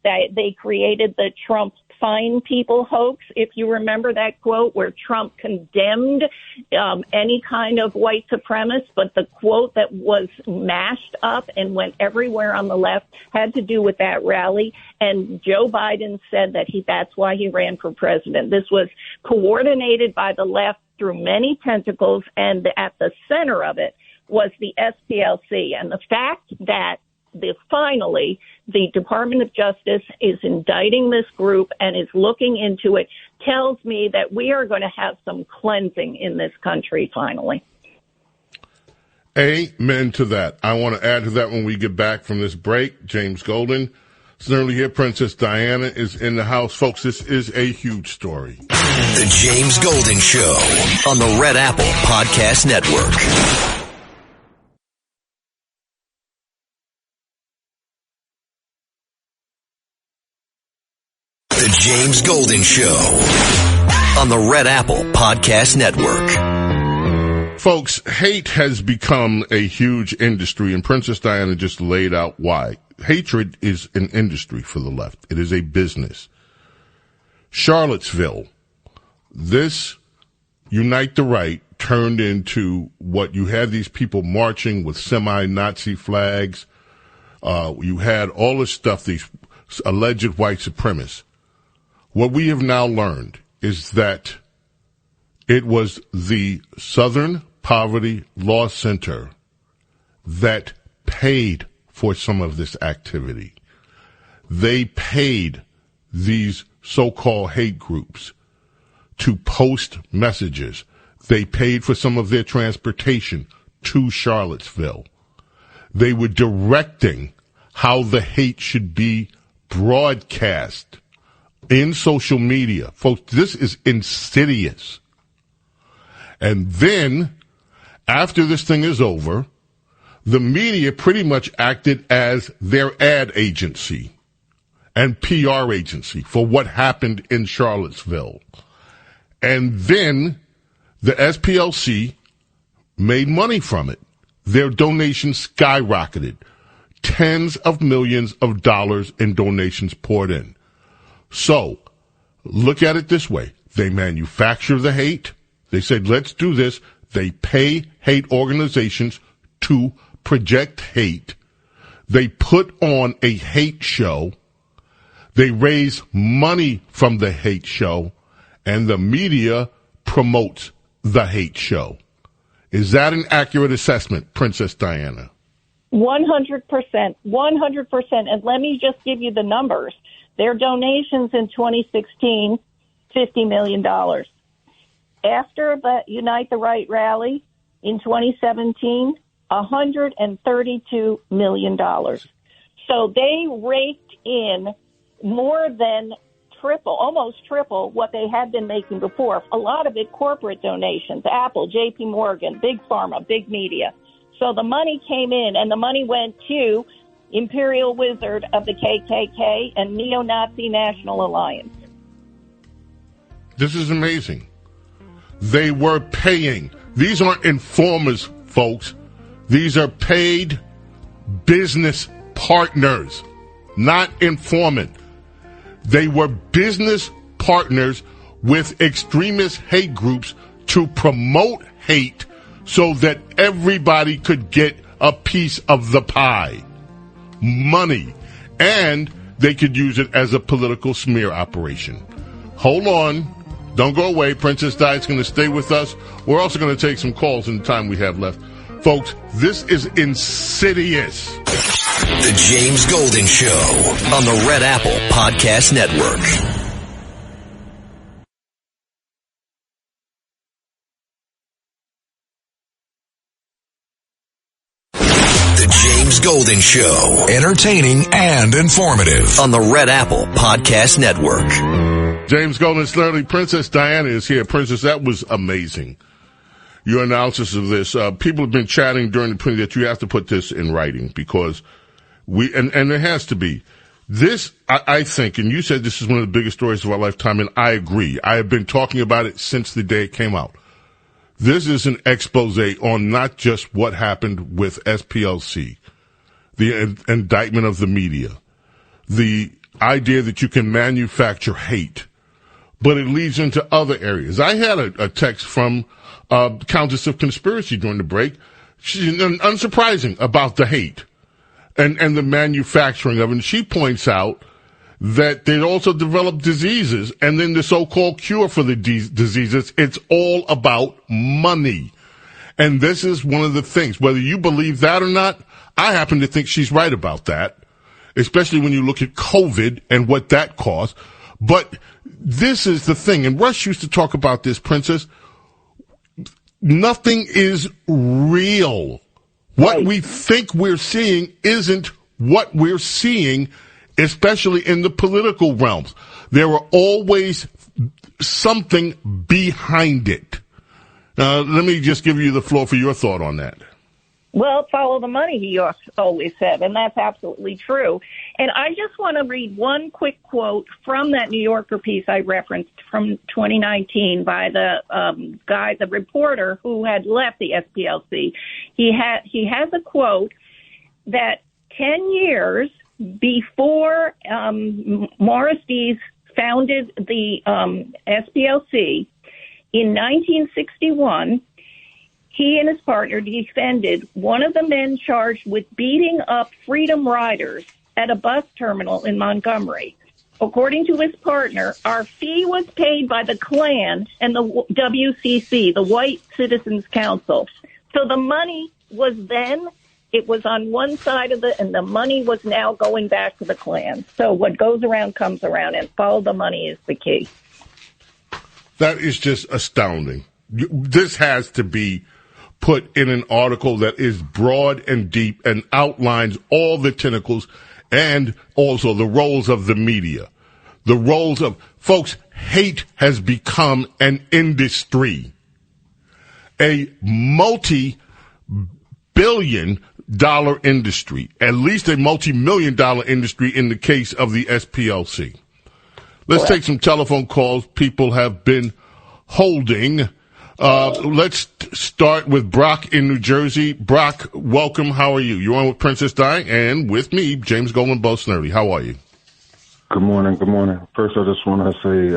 That they created the Trump fine people hoax, if you remember that quote, where Trump condemned any kind of white supremacist, but the quote that was mashed up and went everywhere on the left had to do with that rally. And Joe Biden said that that's why he ran for president. This was coordinated by the left through many tentacles, and at the center of it was the SPLC. And the fact that finally the Department of Justice is indicting this group and is looking into it tells me that we are going to have some cleansing in this country finally. Amen to that. I want to add to that when we get back from this break. James Golden, Snerdley here. Princess Diana is in the house. Folks, this is a huge story. The James Golden Show on the Red Apple Podcast Network. The James Golden Show on the Red Apple Podcast Network. Folks, hate has become a huge industry, and Princess Diana just laid out why. Hatred is an industry for the left. It is a business. Charlottesville, this Unite the Right turned into what you had these people marching with semi-Nazi flags. You had all this stuff, these alleged white supremacists. What we have now learned is that it was the Southern Poverty Law Center that paid for some of this activity. They paid these so-called hate groups to post messages. They paid for some of their transportation to Charlottesville. They were directing how the hate should be broadcast in social media. Folks, this is insidious. And then, after this thing is over, the media pretty much acted as their ad agency and PR agency for what happened in Charlottesville. And then the SPLC made money from it. Their donations skyrocketed. Tens of millions of dollars in donations poured in. So, look at it this way. They manufacture the hate. They said, let's do this. They pay hate organizations to project hate. They put on a hate show. They raise money from the hate show, and the media promotes the hate show. Is that an accurate assessment, Princess Diana? 100%. 100%. And let me just give you the numbers. Their donations in 2016, $50 million. After the Unite the Right rally in 2017, $132 million. So they raked in more than triple, almost triple what they had been making before. A lot of it corporate donations, Apple, JP Morgan, Big Pharma, Big Media. So the money came in, and the money went to Imperial Wizard of the KKK and Neo-Nazi National Alliance. This is amazing. They were paying. These aren't informers, folks. These are paid business partners, not informant. They were business partners with extremist hate groups to promote hate so that everybody could get a piece of the pie. Money. And they could use it as a political smear operation. Hold on. Don't go away. Princess Di's going to stay with us. We're also going to take some calls in the time we have left. Folks, this is insidious. The James Golden Show on the Red Apple Podcast Network. James Golden Show, entertaining and informative on the Red Apple Podcast Network. James Golden, Snerdley, Princess Diana is here. Princess, that was amazing. Your analysis of this. People have been chatting during the period that you have to put this in writing because and there has to be. This, I think, and you said this is one of the biggest stories of our lifetime, and I agree. I have been talking about it since the day it came out. This is an expose on not just what happened with SPLC, the indictment of the media, the idea that you can manufacture hate, but it leads into other areas. I had a text from Countess of Conspiracy during the break. She's unsurprising about the hate and the manufacturing of it. And she points out that they also develop diseases, and then the so-called cure for the diseases, it's all about money. And this is one of the things, whether you believe that or not, I happen to think she's right about that, especially when you look at COVID and what that caused. But this is the thing, and Rush used to talk about this, Princess. Nothing is real. What we think we're seeing isn't what we're seeing, especially in the political realms. There are always something behind it. Let me just give you the floor for your thought on that. Well, follow the money, he always said, and that's absolutely true. And I just want to read one quick quote from that New Yorker piece I referenced from 2019 by the reporter who had left the SPLC. He has a quote that 10 years before Morris Dees founded the SPLC, in 1961, he and his partner defended one of the men charged with beating up Freedom Riders at a bus terminal in Montgomery. According to his partner, our fee was paid by the Klan and the WCC, the White Citizens Council. So the money was then, it was on one side of and the money was now going back to the Klan. So what goes around comes around, and follow the money is the key. That is just astounding. This has to be put in an article that is broad and deep and outlines all the tentacles and also the roles of the media. The roles of, folks, hate has become an industry. A multi-billion-dollar industry, at least a multi-million-dollar industry in the case of the SPLC. Let's take some telephone calls people have been holding. Let's start with Brock in New Jersey. Brock, welcome. How are you? You're on with Princess Di and with me, James Goldman, Bo Snerdley. How are you? Good morning. Good morning. First, I just want to say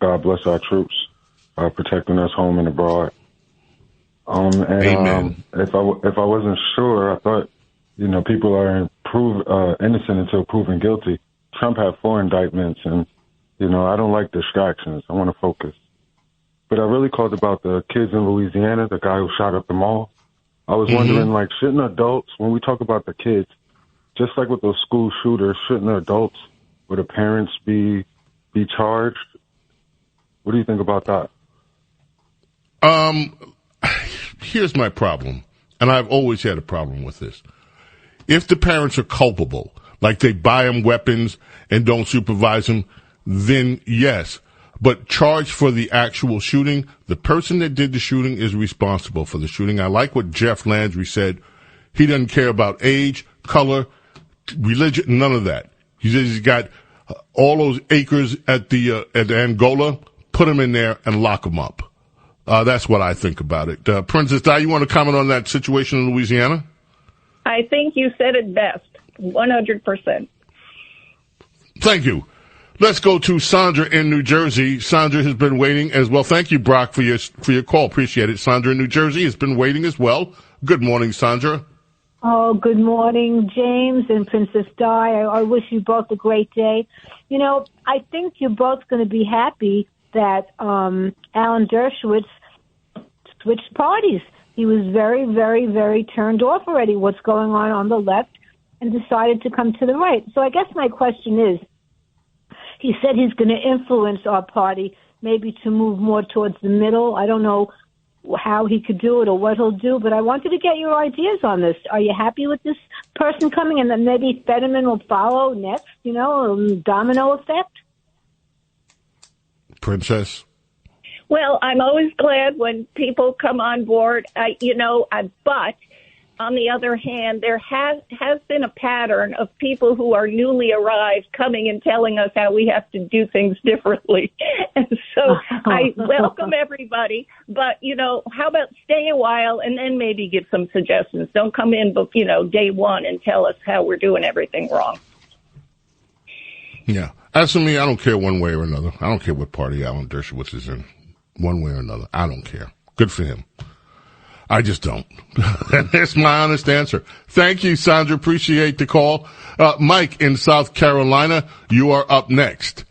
God bless our troops, protecting us home and abroad. Amen. If I wasn't sure, I thought, people are innocent until proven guilty. Trump had 4 indictments, and, I don't like distractions. I want to focus. But I really called about the kids in Louisiana, the guy who shot up the mall. I was wondering, shouldn't adults, when we talk about the kids, just like with those school shooters, shouldn't the adults or the parents be charged? What do you think about that? Here's my problem, and I've always had a problem with this. If the parents are culpable, like they buy them weapons and don't supervise them, then yes. But charged for the actual shooting, the person that did the shooting is responsible for the shooting. I like what Jeff Landry said. He doesn't care about age, color, religion, none of that. He says he's got all those acres at the Angola, put them in there and lock them up. That's what I think about it. Princess Di, you want to comment on that situation in Louisiana? I think you said it best, 100%. Thank you. Let's go to Sandra in New Jersey. Sandra has been waiting as well. Thank you, Brock, for your call. Appreciate it. Sandra in New Jersey has been waiting as well. Good morning, Sandra. Oh, good morning, James and Princess Di. I wish you both a great day. I think you're both going to be happy that Alan Dershowitz switched parties. He was very, very, very turned off already what's going on the left and decided to come to the right. So I guess my question is, he said he's going to influence our party maybe to move more towards the middle. I don't know how he could do it or what he'll do, but I wanted to get your ideas on this. Are you happy with this person coming, and then maybe Fetterman will follow next, domino effect? Princess? Well, I'm always glad when people come on board, but on the other hand, there has been a pattern of people who are newly arrived coming and telling us how we have to do things differently. And so I welcome everybody, but, how about stay a while and then maybe give some suggestions. Don't come in, day one and tell us how we're doing everything wrong. Yeah. As for me, I don't care one way or another. I don't care what party Alan Dershowitz is in, one way or another. I don't care. Good for him. I just don't. That's my honest answer. Thank you, Sandra. Appreciate the call. Mike in South Carolina, you are up next.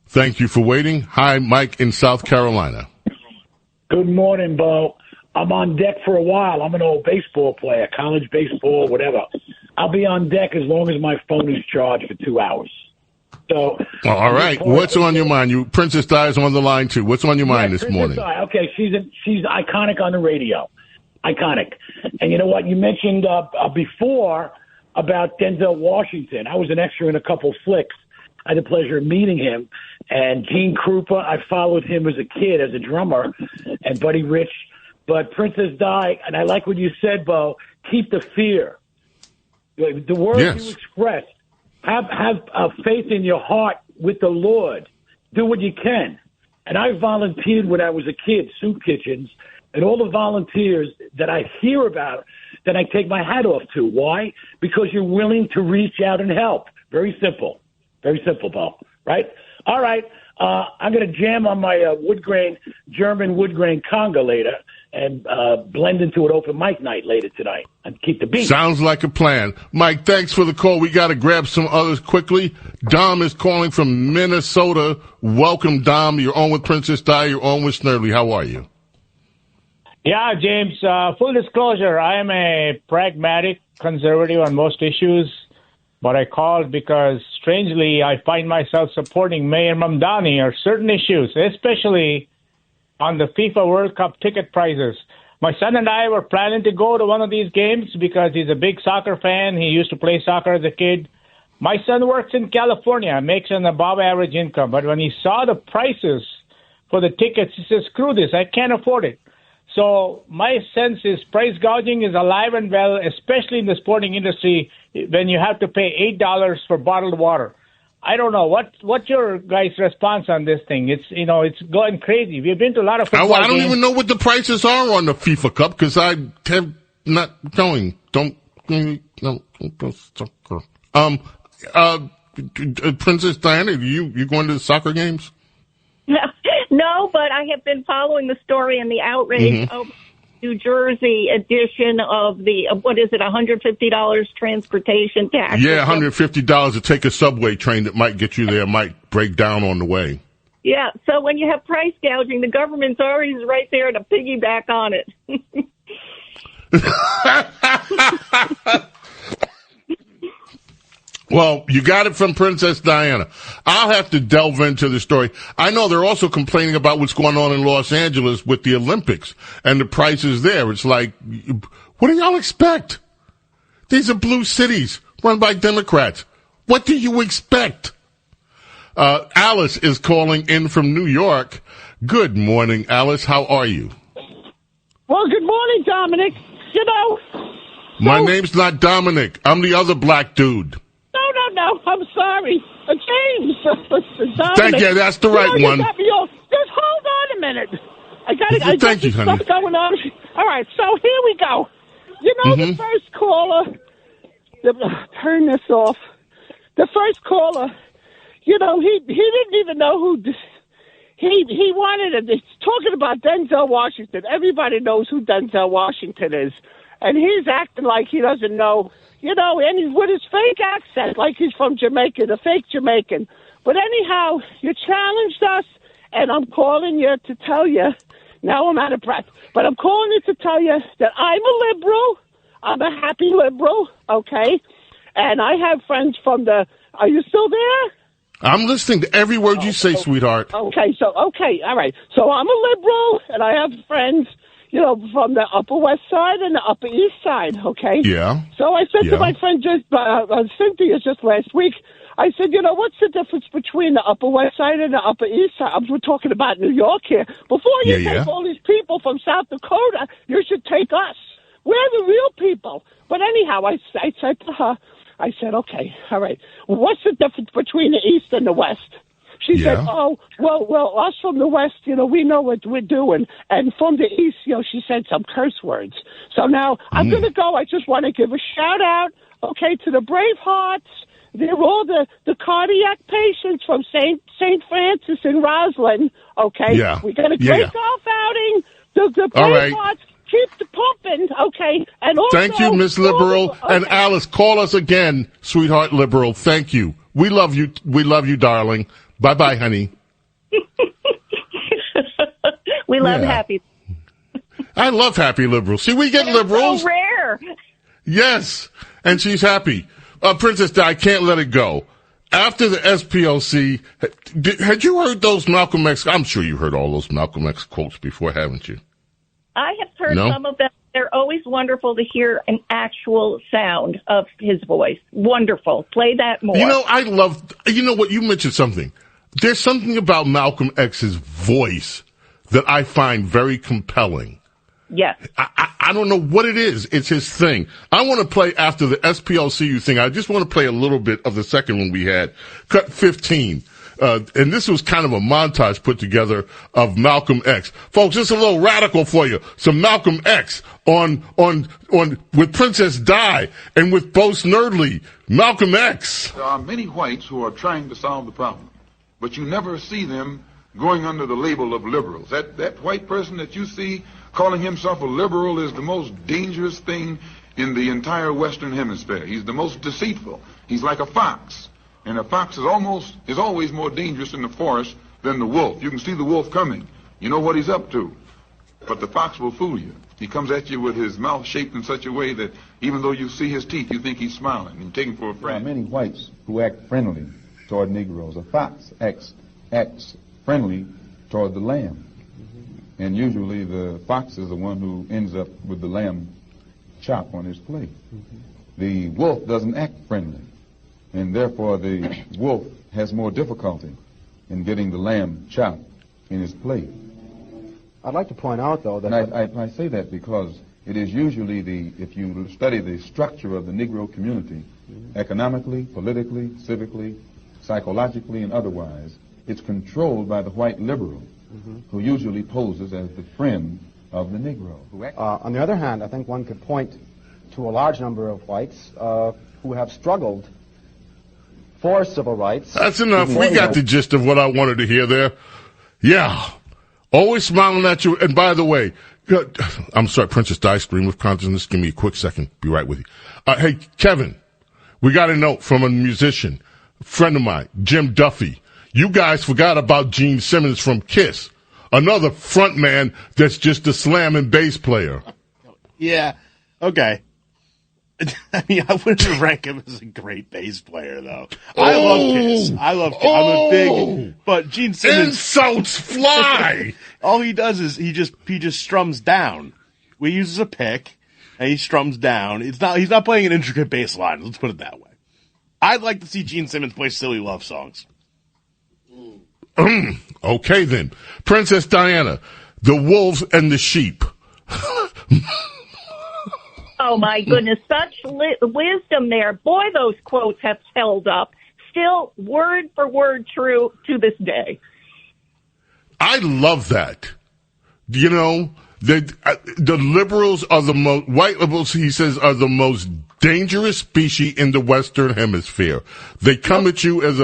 Thank you for waiting. Hi, Mike in South Carolina. Good morning, Bo. I'm on deck for a while. I'm an old baseball player, college baseball, whatever. I'll be on deck as long as my phone is charged for 2 hours. So, all right. What's on your mind? Princess Di is on the line too. What's on your mind this morning? Okay, she's iconic on the radio. Iconic. And you know what? You mentioned before about Denzel Washington. I was an extra in a couple flicks. I had the pleasure of meeting him. And Gene Krupa, I followed him as a kid, as a drummer, and Buddy Rich. But Princess Di, and I like what you said, Bo, keep the fear. The words you expressed. Have faith in your heart with the Lord. Do what you can. And I volunteered when I was a kid, soup kitchens, and all the volunteers that I hear about, that I take my hat off to. Why? Because you're willing to reach out and help. Very simple. Very simple, Bo. Right? All right. I'm going to jam on my German wood grain conga later and blend into an open mic night later tonight and keep the beat. Sounds like a plan. Mike, thanks for the call. We got to grab some others quickly. Dom is calling from Minnesota. Welcome, Dom. You're on with Princess Di. You're on with Snerdley. How are you? Yeah, James, full disclosure, I am a pragmatic conservative on most issues, but I called because, strangely, I find myself supporting Mayor Mamdani on certain issues, especially on the FIFA World Cup ticket prices. My son and I were planning to go to one of these games because he's a big soccer fan. He used to play soccer as a kid. My son works in California, makes an above average income, but when he saw the prices for the tickets, he says, screw this, I can't afford it. So my sense is price gouging is alive and well, especially in the sporting industry, when you have to pay $8 for bottled water. I don't know. What's your guys' response on this thing? It's going crazy. We've been to a lot of football I don't games. even know what the prices are on the FIFA Cup because I have not going. Princess Diana, you going to the soccer games? No, but I have been following the story and the outrage of New Jersey edition of the, $150 transportation tax. Yeah, $150 to take a subway train that might get you there, might break down on the way. Yeah, so when you have price gouging, the government's always right there to piggyback on it. Well, you got it from Princess Diana. I'll have to delve into the story. I know they're also complaining about what's going on in Los Angeles with the Olympics and the prices there. It's like, what do y'all expect? These are blue cities run by Democrats. What do you expect? Alice is calling in from New York. Good morning, Alice. How are you? Well, good morning, Dominic. My name's not Dominic. I'm the other black dude. No, I'm sorry. James. Dominic. Thank you. That's the right one. Just hold on a minute. I got you, stuff honey. going on. All right, so here we go. The first caller, turn this off. The first caller, he didn't even know who he wanted it. Talking about Denzel Washington. Everybody knows who Denzel Washington is. And he's acting like he doesn't know. And he's with his fake accent, like he's from Jamaica, the fake Jamaican. But anyhow, you challenged us, and I'm calling you to tell you, now I'm out of breath, but I'm calling you to tell you that I'm a liberal. I'm a happy liberal, okay? And I have friends from are you still there? I'm listening to every word you say, sweetheart. Okay, all right. So I'm a liberal, and I have friends from the Upper West Side and the Upper East Side, okay? Yeah. So I said to my friend Cynthia just last week, I said, what's the difference between the Upper West Side and the Upper East Side? We're talking about New York here. Before you take all these people from South Dakota, you should take us. We're the real people. But anyhow, I said to her, I said, okay, all right. Well, what's the difference between the East and the West? She said, oh, well, us from the West, we know what we're doing. And from the East, she said some curse words. So now I'm going to go. I just want to give a shout out, okay, to the Bravehearts. They're all the cardiac patients from St. Francis in Roslyn, okay? Yeah. We got a great golf outing. The Bravehearts keep the pumping, okay? And also, thank you, Miss Liberal. And Alice, call us again, sweetheart Liberal. Thank you. We love you. We love you, darling. Bye-bye, honey. We love happy. I love happy liberals. See, we get They're liberals. so rare. Yes, and she's happy. Princess Di, I can't let it go. After the SPLC, had you heard those Malcolm X? I'm sure you heard all those Malcolm X quotes before, haven't you? I have heard No? some of them. They're always wonderful to hear an actual sound of his voice. Wonderful. Play that more. You know, you know what, you mentioned something. There's something about Malcolm X's voice that I find very compelling. Yes. I don't know what it is. It's his thing. I want to play after the SPLCU thing. I just want to play a little bit of the second one we had, cut 15. And this was kind of a montage put together of Malcolm X. Folks, it's a little radical for you. Some Malcolm X on with Princess Di and with Bo Snerdley. Malcolm X. There are many whites who are trying to solve the problem, but you never see them going under the label of liberals. That white person that you see calling himself a liberal is the most dangerous thing in the entire Western Hemisphere. He's the most deceitful. He's like a fox. And a fox is always more dangerous in the forest than the wolf. You can see the wolf coming. You know what he's up to. But the fox will fool you. He comes at you with his mouth shaped in such a way that even though you see his teeth, you think he's smiling and you take him for a friend. There are many whites who act friendly toward Negroes. A fox acts friendly toward the lamb. And usually the fox is the one who ends up with the lamb chop on his plate. The wolf doesn't act friendly. And therefore the wolf has more difficulty in getting the lamb chop in his plate. I'd like to point out, though, that... And I say that because it is usually if you study the structure of the Negro community, economically, politically, civically, psychologically, and otherwise, it's controlled by the white liberal, who usually poses as the friend of the Negro. On the other hand, I think one could point to a large number of whites who have struggled for civil rights. That's enough. We got the gist of what I wanted to hear there. Yeah. Always smiling at you. And by the way, I'm sorry, Princess Di, stream of consciousness. Give me a quick second. Be right with you. Hey, Kevin, we got a note from a musician, friend of mine, Jim Duffy. You guys forgot about Gene Simmons from Kiss, another front man that's just a slam and bass player. Yeah, okay. I mean, I wouldn't rank him as a great bass player, though. I love Kiss. I'm a big, but Gene Simmons. Insults fly! All he does is he just strums down. He uses a pick, and he strums down. He's not playing an intricate bass line, let's put it that way. I'd like to see Gene Simmons play silly love songs. Okay, then. Princess Diana, the wolves and the sheep. Oh, my goodness. Such wisdom there. Boy, those quotes have held up. Still, word for word true to this I love that. You know, the liberals are the most, white liberals, he says, are the most dangerous species in the Western Hemisphere. They come at you as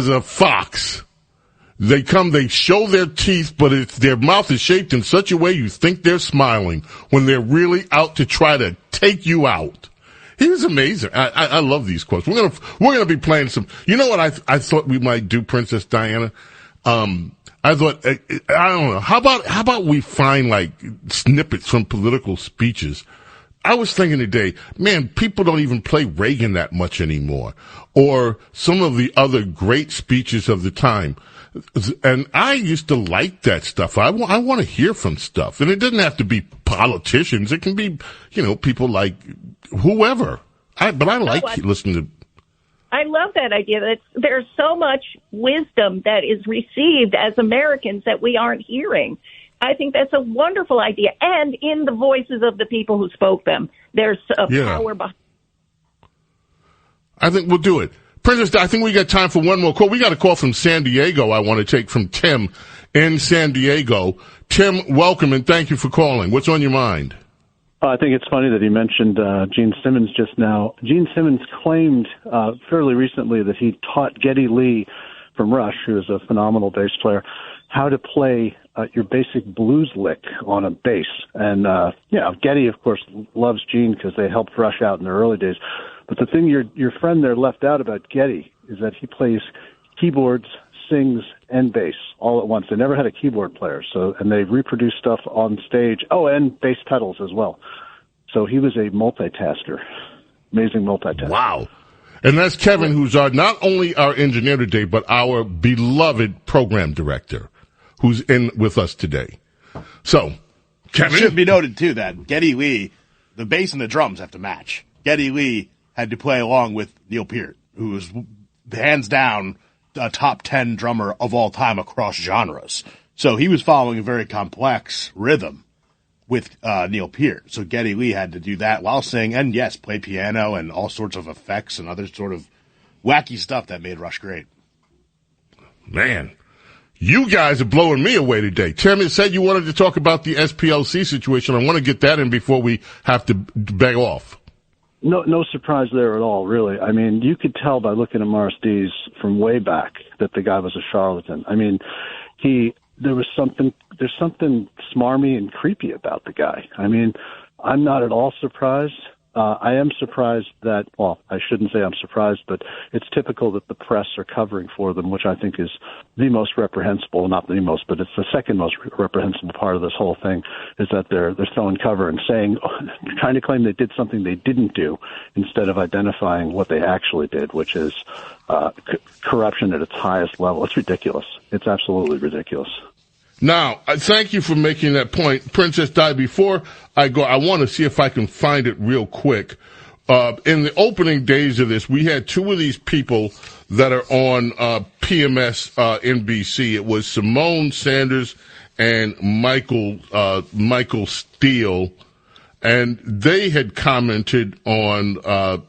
a fox. They show their teeth, but their mouth is shaped in such a way you think they're smiling when they're really out to try to take you out. He was amazing. I love these quotes. We're gonna be playing some. You know what I thought we might do, Princess Diana? I thought I don't know. How about we find like snippets from political speeches? I was thinking today, man, people don't even play Reagan that much anymore, or some of the other great speeches of the time. And I used to like that stuff. I want to hear from stuff. And it doesn't have to be politicians. It can be, people like whoever. But I like listening to. I love that idea. There's so much wisdom that is received as Americans that we aren't hearing. I think that's a wonderful idea. And in the voices of the people who spoke them, there's a power behind. I think we'll do it. Princess, I think we got time for one more call. We got a call from San Diego I want to take from Tim in San Diego. Tim, welcome and thank you for calling. What's on your mind? I think it's funny that he mentioned Gene Simmons just now. Gene Simmons claimed fairly recently that he taught Geddy Lee from Rush, who is a phenomenal bass player, how to play your basic blues lick on a bass. And, Geddy, of course, loves Gene because they helped Rush out in the early days. But the thing your friend there left out about Geddy is that he plays keyboards, sings, and bass all at once. They never had a keyboard player, and they reproduced stuff on stage. Oh, and bass pedals as well. So he was a multitasker, amazing multitasker. Wow. And that's Kevin, who's not only our engineer today, but our beloved program director, who's in with us today. So, Kevin. It should be noted, too, that Geddy Lee, the bass and the drums have to match. Geddy Lee had to play along with Neil Peart, who was hands down a top 10 drummer of all time across genres. So he was following a very complex rhythm with Neil Peart. So Geddy Lee had to do that while singing and, yes, play piano and all sorts of effects and other sort of wacky stuff that made Rush great. Man, you guys are blowing me away today. Tim said you wanted to talk about the SPLC situation. I want to get that in before we have to beg off. No surprise there at all, really. I mean, you could tell by looking at Morris Dees from way back that the guy was a charlatan. I mean, there's something smarmy and creepy about the guy. I mean, I'm not at all surprised. I am surprised that, well, I shouldn't say I'm surprised, but it's typical that the press are covering for them, which I think is the most reprehensible, not the most, but it's the second most reprehensible part of this whole thing, is that they're throwing cover and saying, trying to claim they did something they didn't do instead of identifying what they actually did, which is corruption at its highest level. It's ridiculous. It's absolutely ridiculous. Now, thank you for making that point. Princess Di, before I go, I want to see if I can find it real quick. In the opening days of this, we had two of these people that are on PMS NBC. It was Simone Sanders and Michael Steele, and they had commented on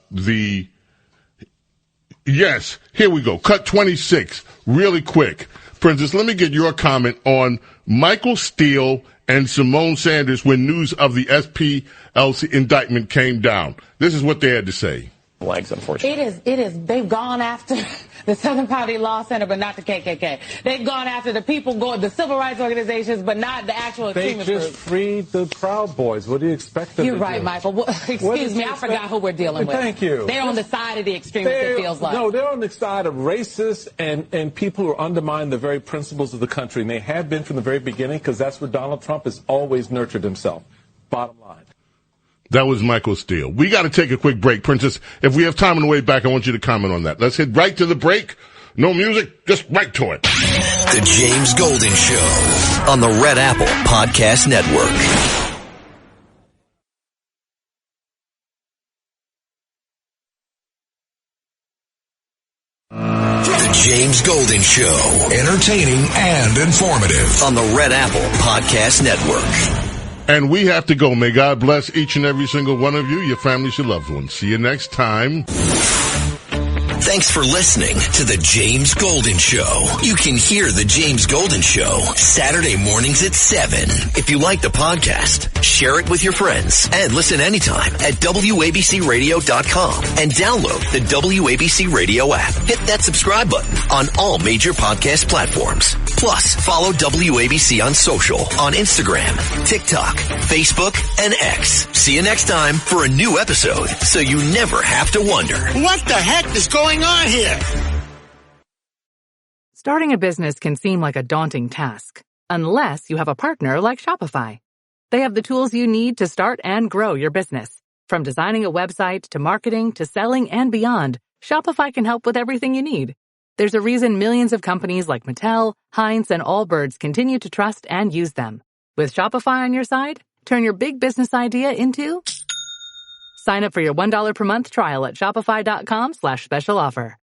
yes, here we go. Cut 26, really quick. Princess, let me get your comment on Michael Steele and Simone Sanders when news of the SPLC indictment came down. This is what they had to say. Legs, unfortunately. It is. They've gone after the Southern Poverty Law Center, but not the KKK. They've gone after the people, the civil rights organizations, but not the actual extremist groups. They just freed the Proud Boys. What do you expect them to do? You're right, Michael. Well, excuse me, I forgot who we're dealing with. Thank you. They're on the side of the extremists, it feels like. No, they're on the side of racists and people who undermine the very principles of the country. And they have been from the very beginning, because that's where Donald Trump has always nurtured himself. Bottom line. That was Michael Steele. We got to take a quick break. Princess, if we have time on the way back, I want you to comment on that. Let's head right to the break. No music, just right to it. The James Golden Show on the Red Apple Podcast Network. The James Golden Show, entertaining and informative on the Red Apple Podcast Network. And we have to go. May God bless each and every single one of you, your families, your loved ones. See you next time. Thanks for listening to The James Golden Show. You can hear The James Golden Show Saturday mornings at 7. If you like the podcast, share it with your friends and listen anytime at WABCRadio.com and download the WABC Radio app. Hit that subscribe button on all major podcast platforms. Plus, follow WABC on social, on Instagram, TikTok, Facebook, and X. See you next time for a new episode, so you never have to wonder, what the heck is going on here? Starting a business can seem like a daunting task, unless you have a partner like Shopify. They have the tools you need to start and grow your business. From designing a website to marketing to selling and beyond, Shopify can help with everything you need. There's a reason millions of companies like Mattel, Heinz, and Allbirds continue to trust and use them. With Shopify on your side, turn your big business idea into... Sign up for your $1 per month trial at shopify.com/special offer.